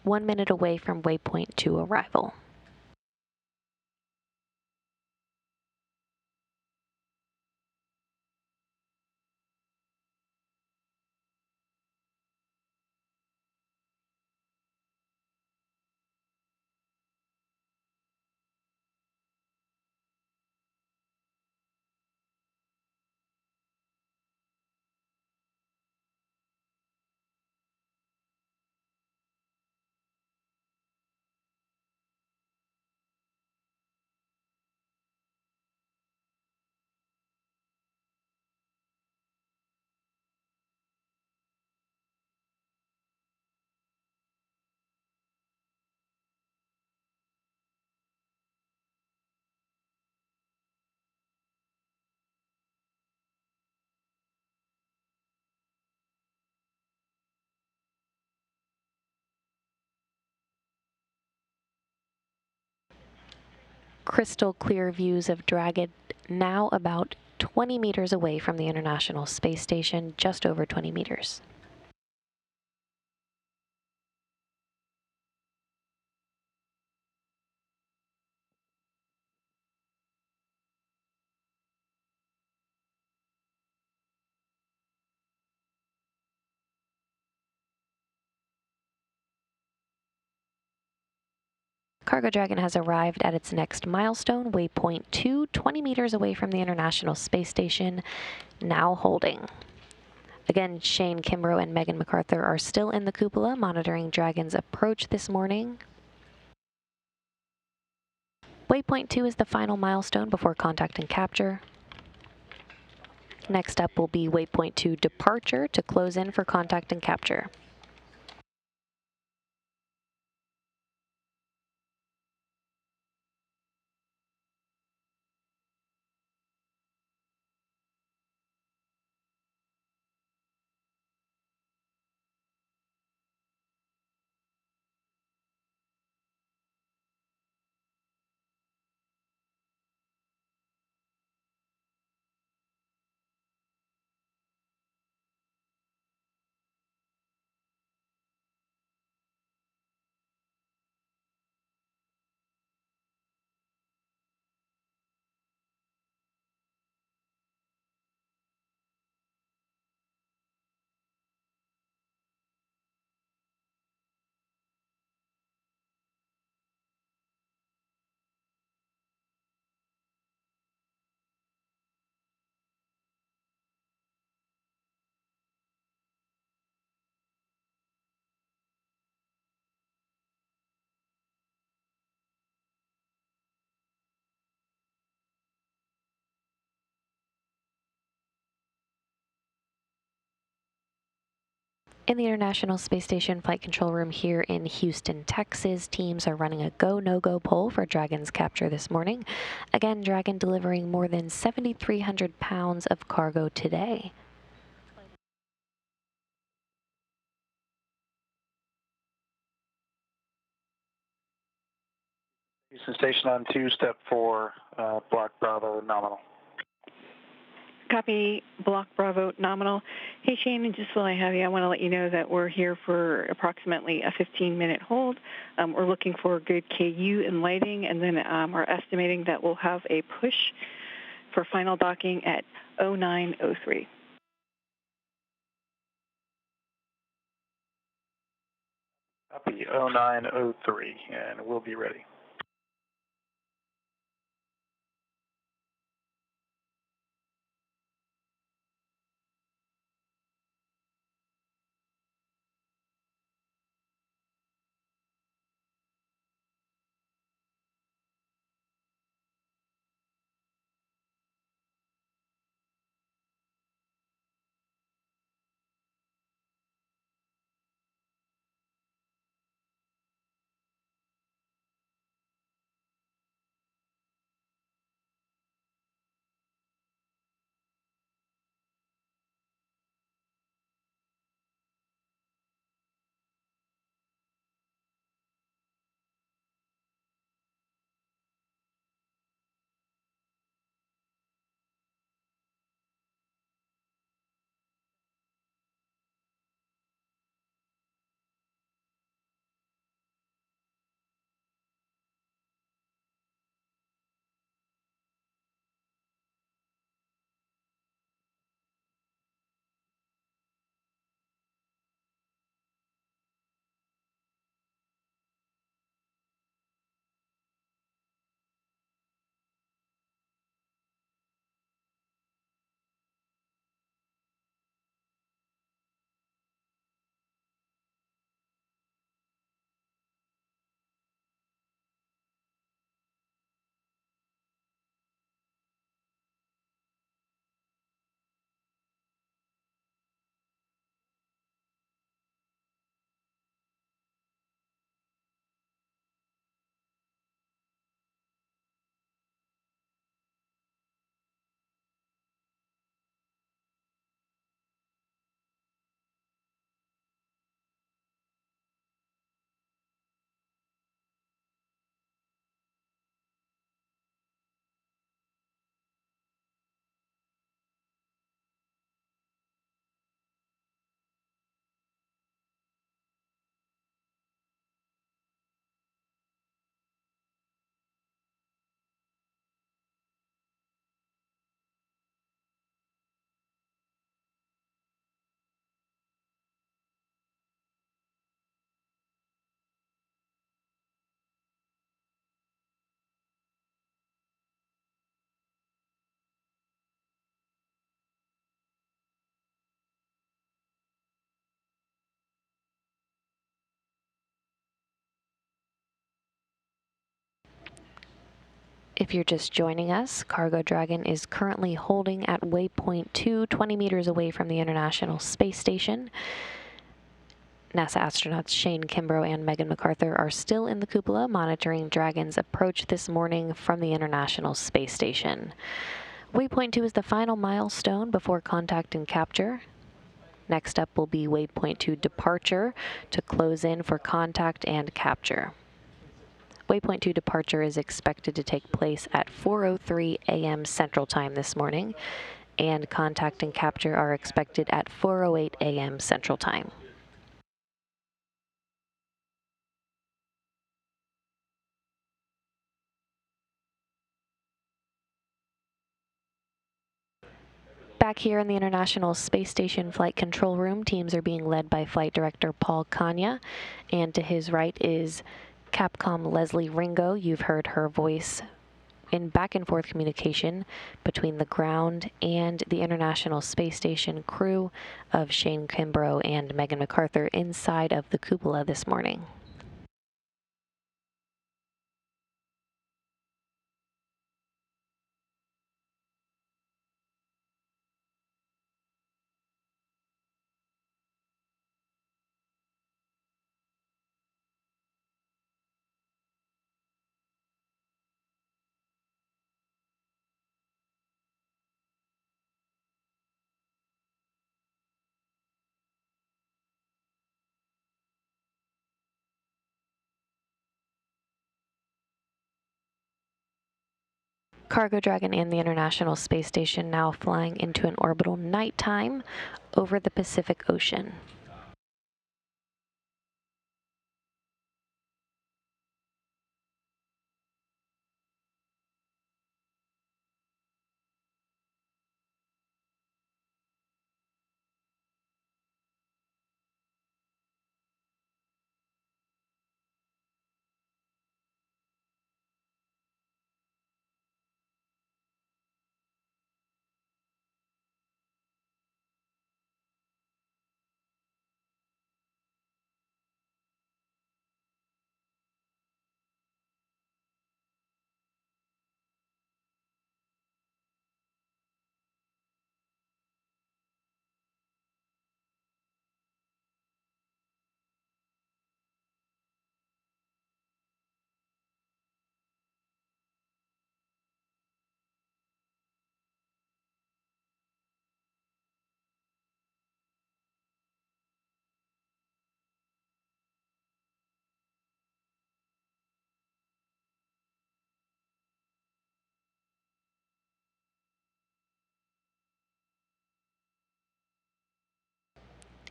Speaker 1: One minute away from waypoint 2 arrival. crystal clear views of Dragon, now about 20 meters away from the International Space Station, just over 20 meters. Cargo Dragon has arrived at its next milestone, waypoint 2, 20 meters away from the International Space Station, now holding. Again, Shane Kimbrough and Megan MacArthur are still in the cupola monitoring Dragon's approach this morning. Waypoint 2 is the final milestone before contact and capture. Next up will be waypoint 2 departure to close in for contact and capture. In the International Space Station Flight Control Room here in Houston, Texas, teams are running a go, no-go poll for Dragon's capture this morning. Again, Dragon delivering more than 7,300 pounds of cargo today.
Speaker 2: Houston Station on 2, step 4, block Bravo, nominal.
Speaker 3: Copy, block Bravo, nominal. Hey Shane, and just while I have you, I want to let you know that we're here for approximately a 15-minute hold. We're looking for good KU and lighting, and then are estimating that we'll have a push for final docking at 09:03.
Speaker 2: Copy, 09:03, and we'll be ready.
Speaker 1: If you're just joining us, Cargo Dragon is currently holding at waypoint 2, 20 meters away from the International Space Station. NASA astronauts Shane Kimbrough and Megan MacArthur are still in the cupola monitoring Dragon's approach this morning from the International Space Station. Waypoint 2 is the final milestone before contact and capture. Next up will be waypoint 2 departure to close in for contact and capture. Waypoint 2 departure is expected to take place at 4:03 a.m. Central Time this morning, and contact and capture are expected at 4:08 a.m. Central Time. Back here in the International Space Station Flight Control Room, teams are being led by Flight Director Paul Kanya, and to his right is Capcom Leslie Ringo. You've heard her voice in back and forth communication between the ground and the International Space Station crew of Shane Kimbrough and Megan MacArthur inside of the cupola this morning. Cargo Dragon and the International Space Station now flying into an orbital nighttime over the Pacific Ocean.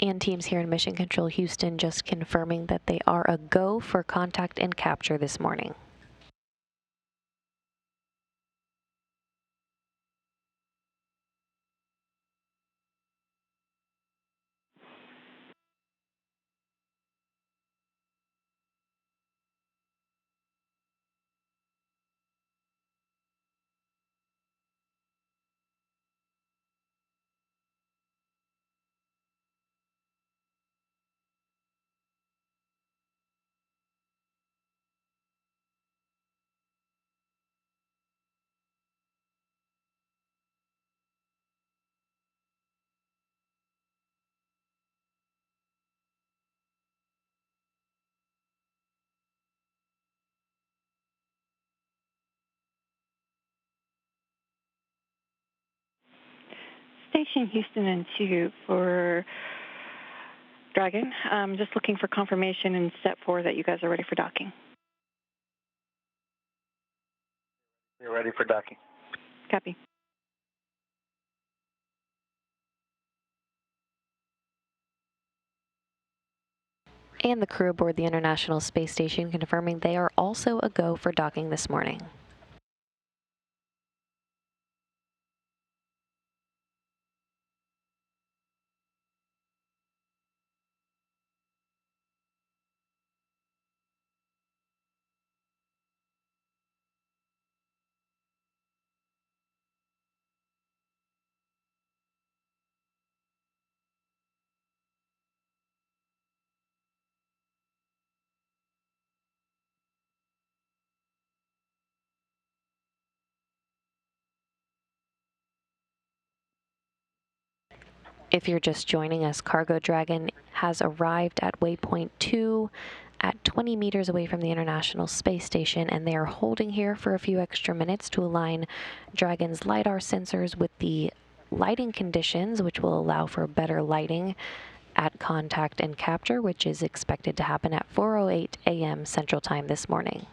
Speaker 1: And teams here in Mission Control Houston just confirming that they are a go for contact and capture this morning.
Speaker 3: Station Houston and 2 for Dragon. Just looking for confirmation in step 4 that you guys are ready for docking.
Speaker 2: We're ready for docking.
Speaker 3: Copy.
Speaker 1: And the crew aboard the International Space Station confirming they are also a go for docking this morning. If you're just joining us, Cargo Dragon has arrived at waypoint 2 at 20 meters away from the International Space Station, and they are holding here for a few extra minutes to align Dragon's LiDAR sensors with the lighting conditions, which will allow for better lighting at contact and capture, which is expected to happen at 4:08 a.m. Central Time this morning.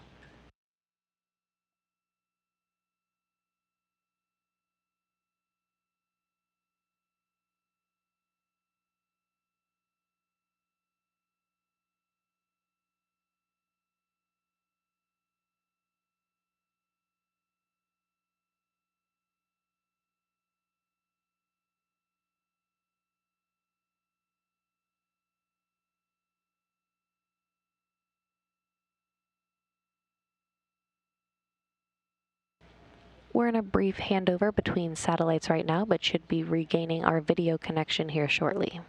Speaker 1: We're in a brief handover between satellites right now, but should be regaining our video connection here shortly.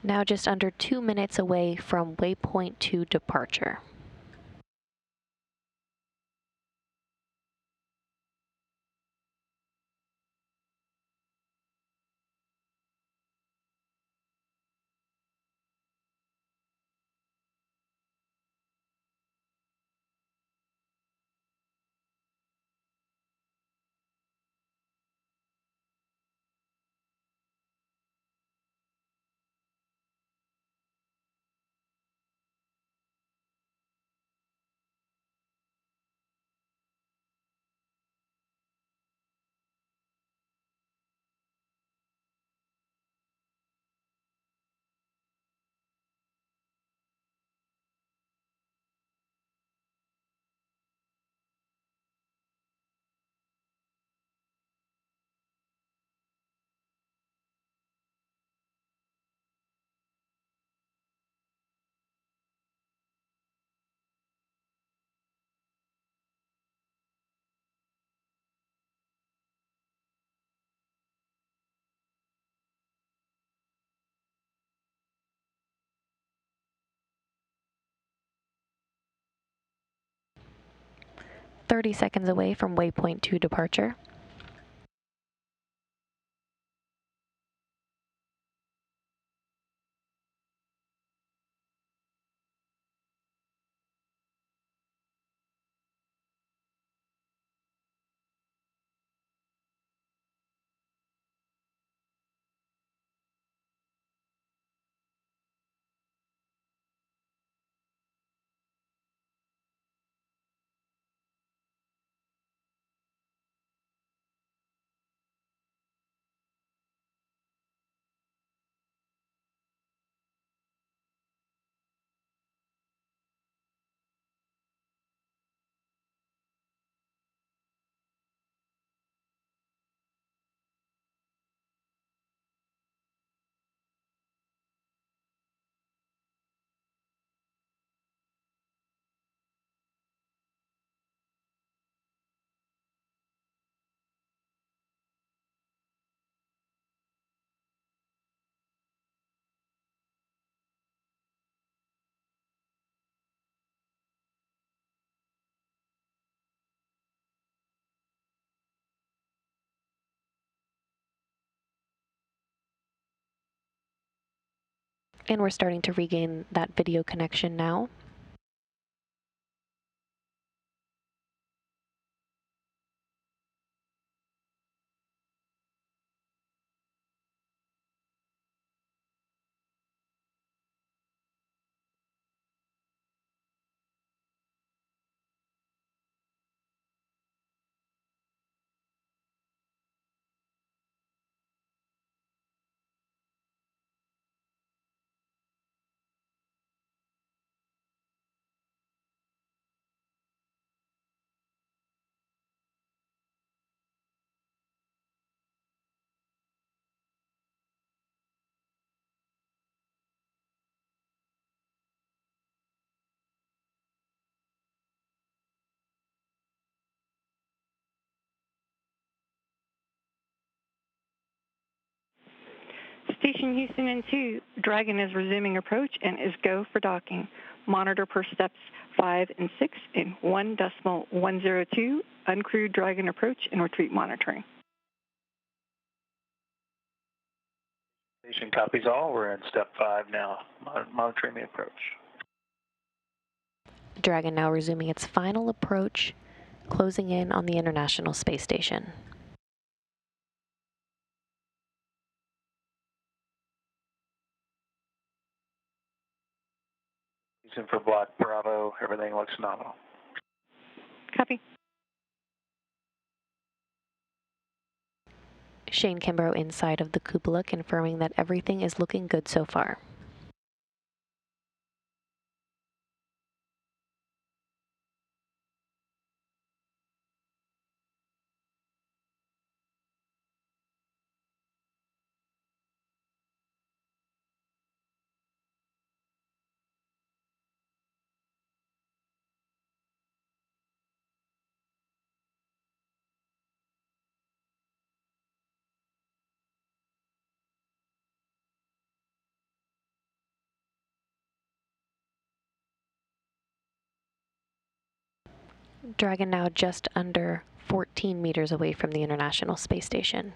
Speaker 1: Now just under 2 minutes away from waypoint 2 departure. "30 seconds away from waypoint 2 departure. And we're starting to regain that video connection now.
Speaker 3: Station Houston and 2, Dragon is resuming approach and is go for docking. Monitor per steps 5 and 6 in 1.102, uncrewed Dragon approach and retreat monitoring.
Speaker 2: Station copies all. We're in step 5 now, monitoring the approach.
Speaker 1: Dragon now resuming its final approach, closing in on the International Space Station.
Speaker 2: Houston for block Bravo, everything looks nominal.
Speaker 3: Copy.
Speaker 1: Shane Kimbrough inside of the cupola, confirming that everything is looking good so far. Dragon now just under 14 meters away from the International Space Station.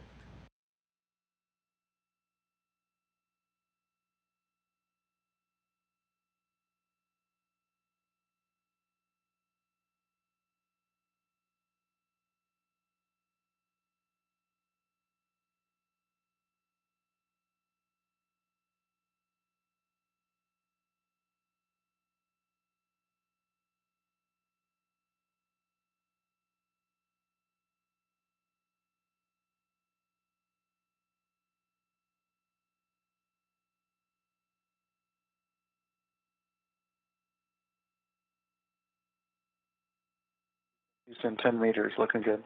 Speaker 2: Houston 10 meters, looking good.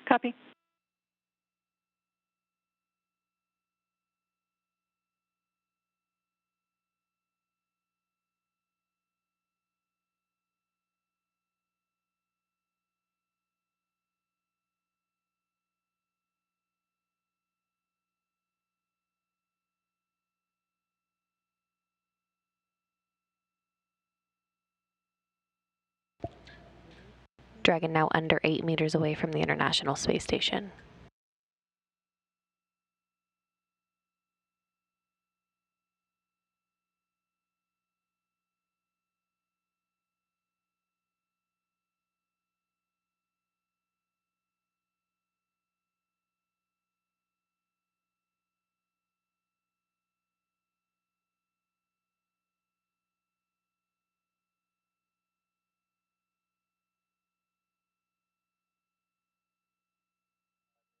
Speaker 3: Copy.
Speaker 1: Dragon now under 8 meters away from the International Space Station.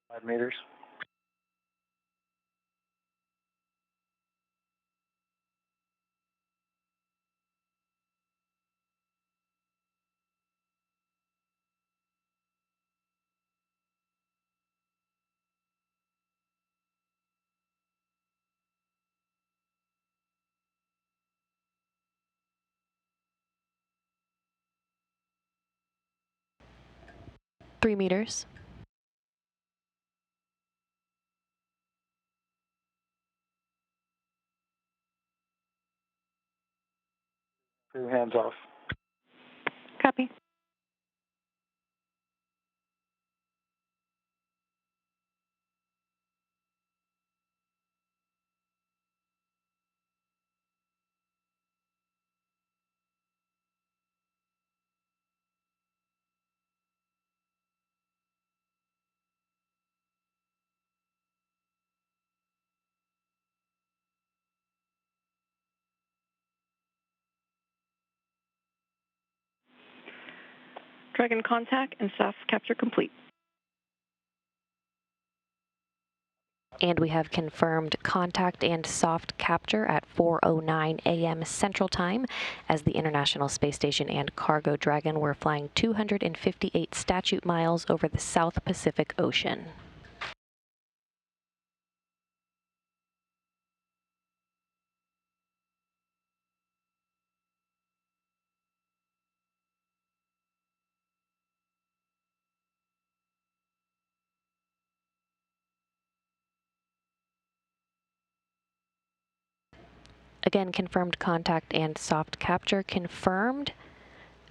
Speaker 2: Five meters.
Speaker 1: Three meters.
Speaker 2: Crew hands off.
Speaker 3: Copy. Dragon contact and soft capture complete.
Speaker 1: And we have confirmed contact and soft capture at 4:09 a.m. Central Time as the International Space Station and Cargo Dragon were flying 258 statute miles over the South Pacific Ocean. Again, confirmed contact and soft capture confirmed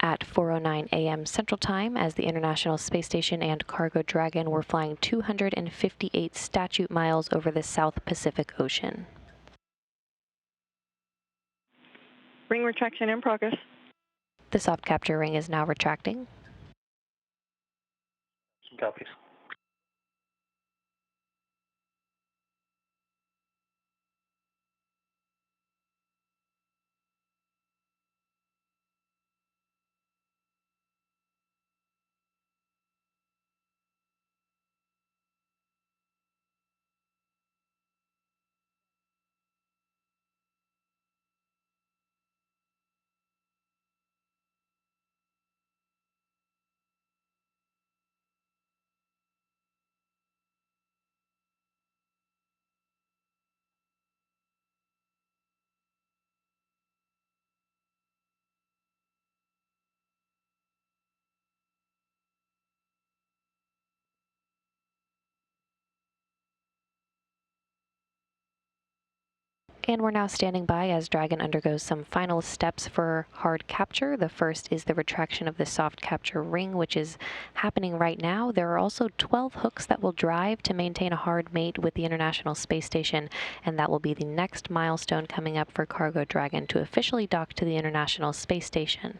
Speaker 1: at 4:09 a.m. Central Time as the International Space Station and Cargo Dragon were flying 258 statute miles over the South Pacific Ocean.
Speaker 3: Ring retraction in progress.
Speaker 1: The soft capture ring is now retracting.
Speaker 2: Copies.
Speaker 1: And we're now standing by as Dragon undergoes some final steps for hard capture. The first is the retraction of the soft capture ring, which is happening right now. There are also 12 hooks that will drive to maintain a hard mate with the International Space Station, and that will be the next milestone coming up for Cargo Dragon to officially dock to the International Space Station.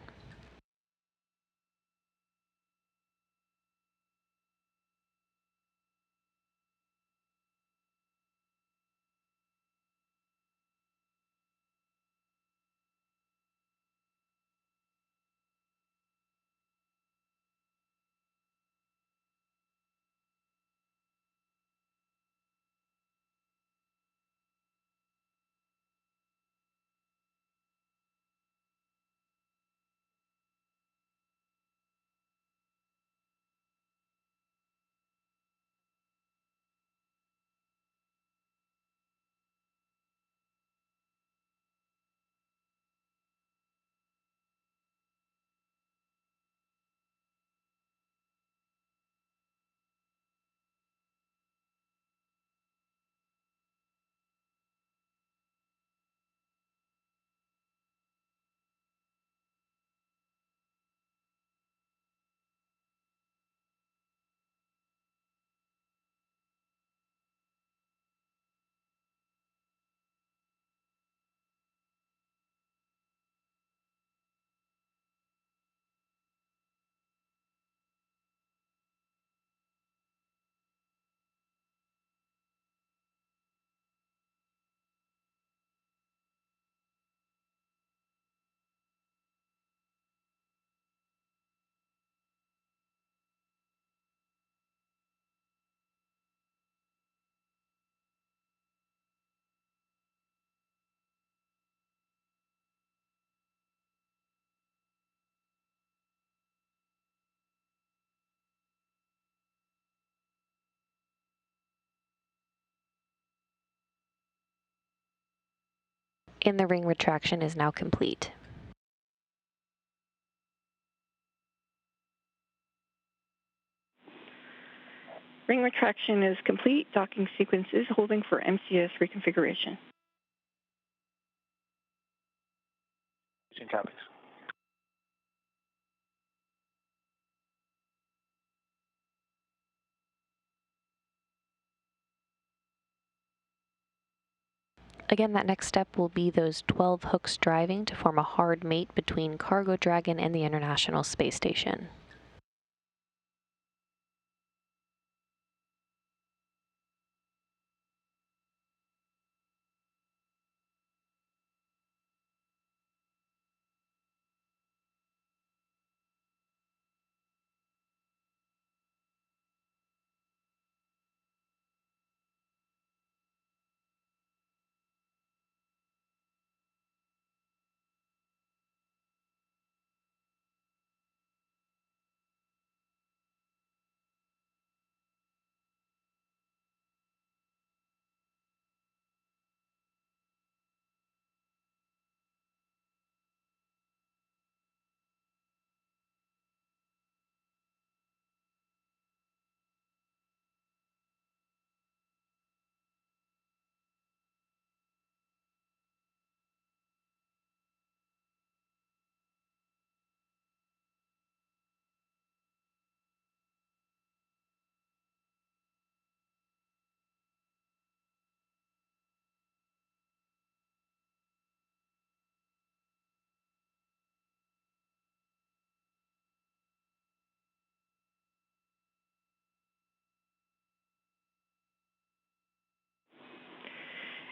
Speaker 1: And the ring retraction is now complete.
Speaker 3: Ring retraction is complete. Docking sequence is holding for MCS reconfiguration.
Speaker 2: Copies.
Speaker 1: Again, that next step will be those 12 hooks driving to form a hard mate between Cargo Dragon and the International Space Station.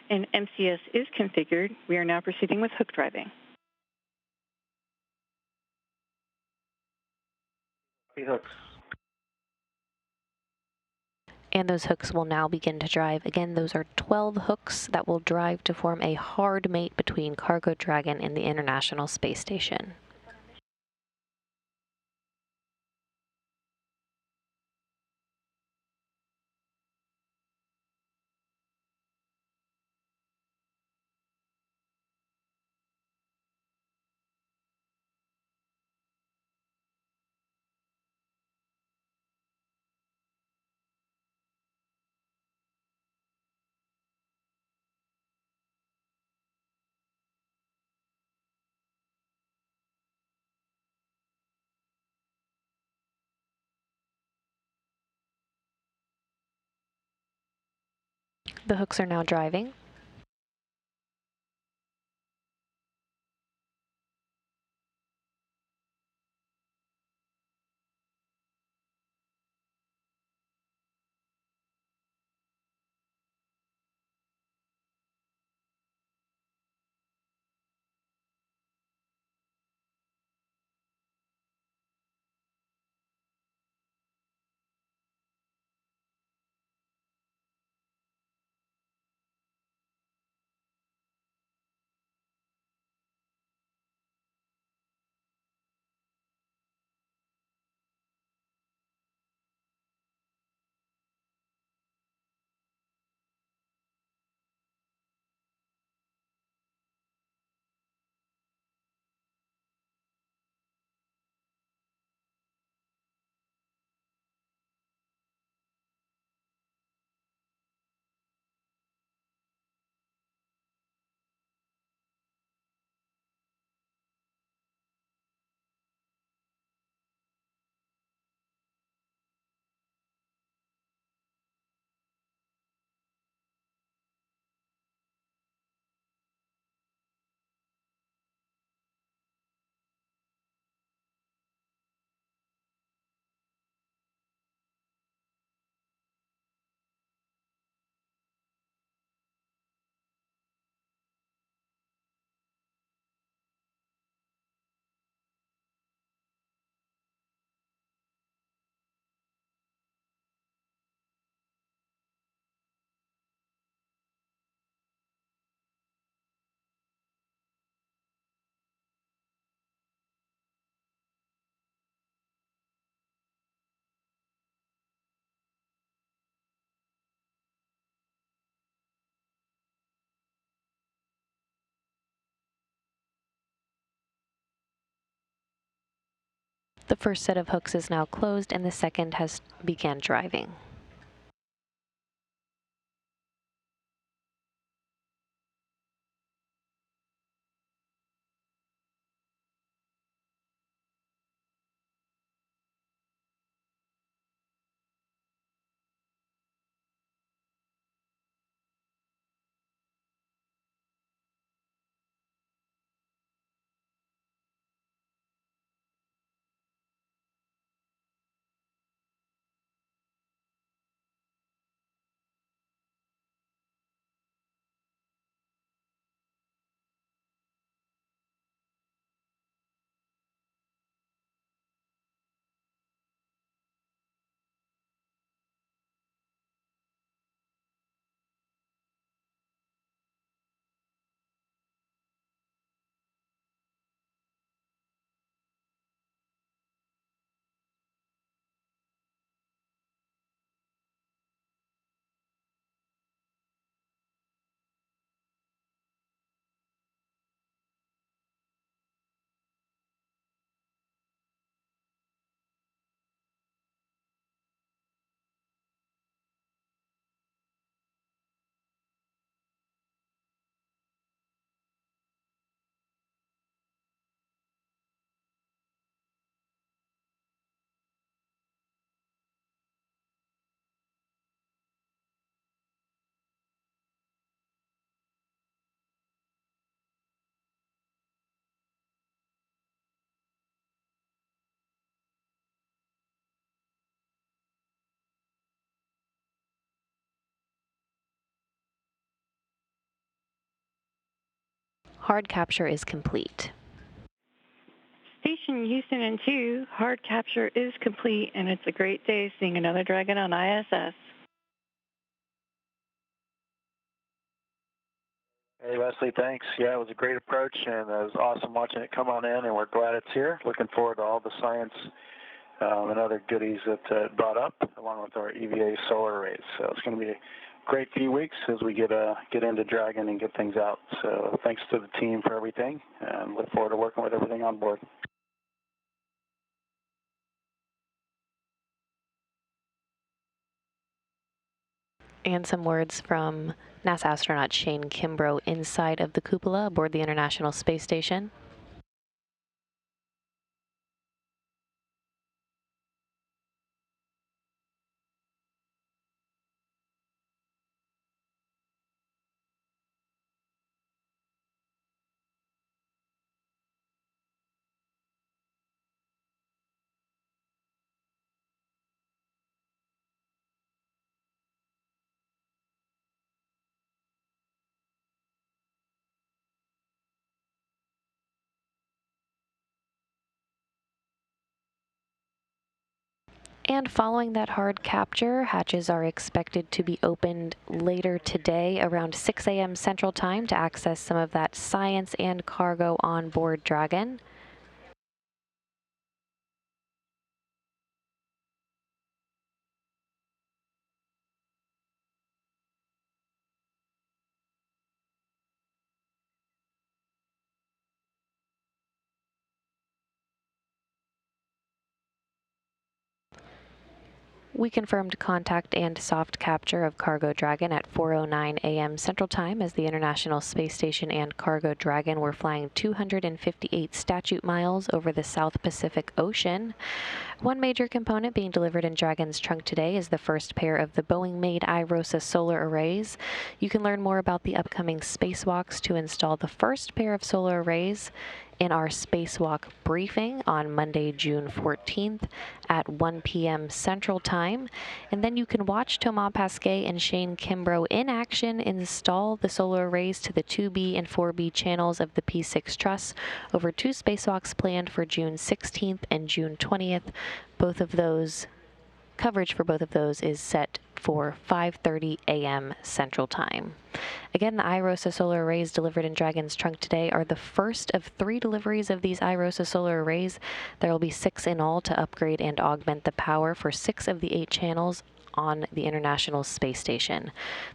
Speaker 3: And MCS is configured. We are now proceeding with hook driving.
Speaker 2: Hooks.
Speaker 1: And those hooks will now begin to drive. Again, those are 12 hooks that will drive to form a hard mate between Cargo Dragon and the International Space Station. The hooks are now driving. The first set of hooks is now closed and the second has began driving. Hard capture is complete.
Speaker 3: Station Houston and 2, hard capture is complete, and it's a great day seeing another Dragon on ISS.
Speaker 2: Hey, Leslie, thanks. Yeah, it was a great approach, and it was awesome watching it come on in, and we're glad it's here. Looking forward to all the science and other goodies that it brought up, along with our EVA solar arrays. So it's going to be a great few weeks as we get into Dragon and get things out. So thanks to the team for everything, and look forward to working with everything on board.
Speaker 1: And some words from NASA astronaut Shane Kimbrough inside of the cupola aboard the International Space Station. And following that hard capture, hatches are expected to be opened later today around 6 a.m. Central Time to access some of that science and cargo on board Dragon. We confirmed contact and soft capture of Cargo Dragon at 4:09 a.m. Central Time as the International Space Station and Cargo Dragon were flying 258 statute miles over the South Pacific Ocean. One major component being delivered in Dragon's trunk today is the first pair of the Boeing-made IROSA solar arrays. You can learn more about the upcoming spacewalks to install the first pair of solar arrays in our spacewalk briefing on Monday, June 14th at 1 p.m. Central Time. And then you can watch Thomas Pasquet and Shane Kimbrough in action install the solar arrays to the 2B and 4B channels of the P6 truss over 2 spacewalks planned for June 16th and June 20th. Both of those, coverage for both of those is set for 5:30 a.m. Central Time. Again, the IROSA solar arrays delivered in Dragon's trunk today are the first of 3 deliveries of these IROSA solar arrays. There will be 6 in all to upgrade and augment the power for 6 of the 8 channels on the International Space Station.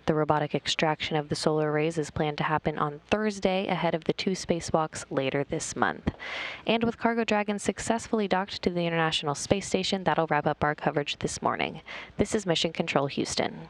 Speaker 1: The robotic extraction of the solar arrays is planned to happen on Thursday ahead of the 2 spacewalks later this month. And with Cargo Dragon successfully docked to the International Space Station, that'll wrap up our coverage this morning. This is Mission Control Houston.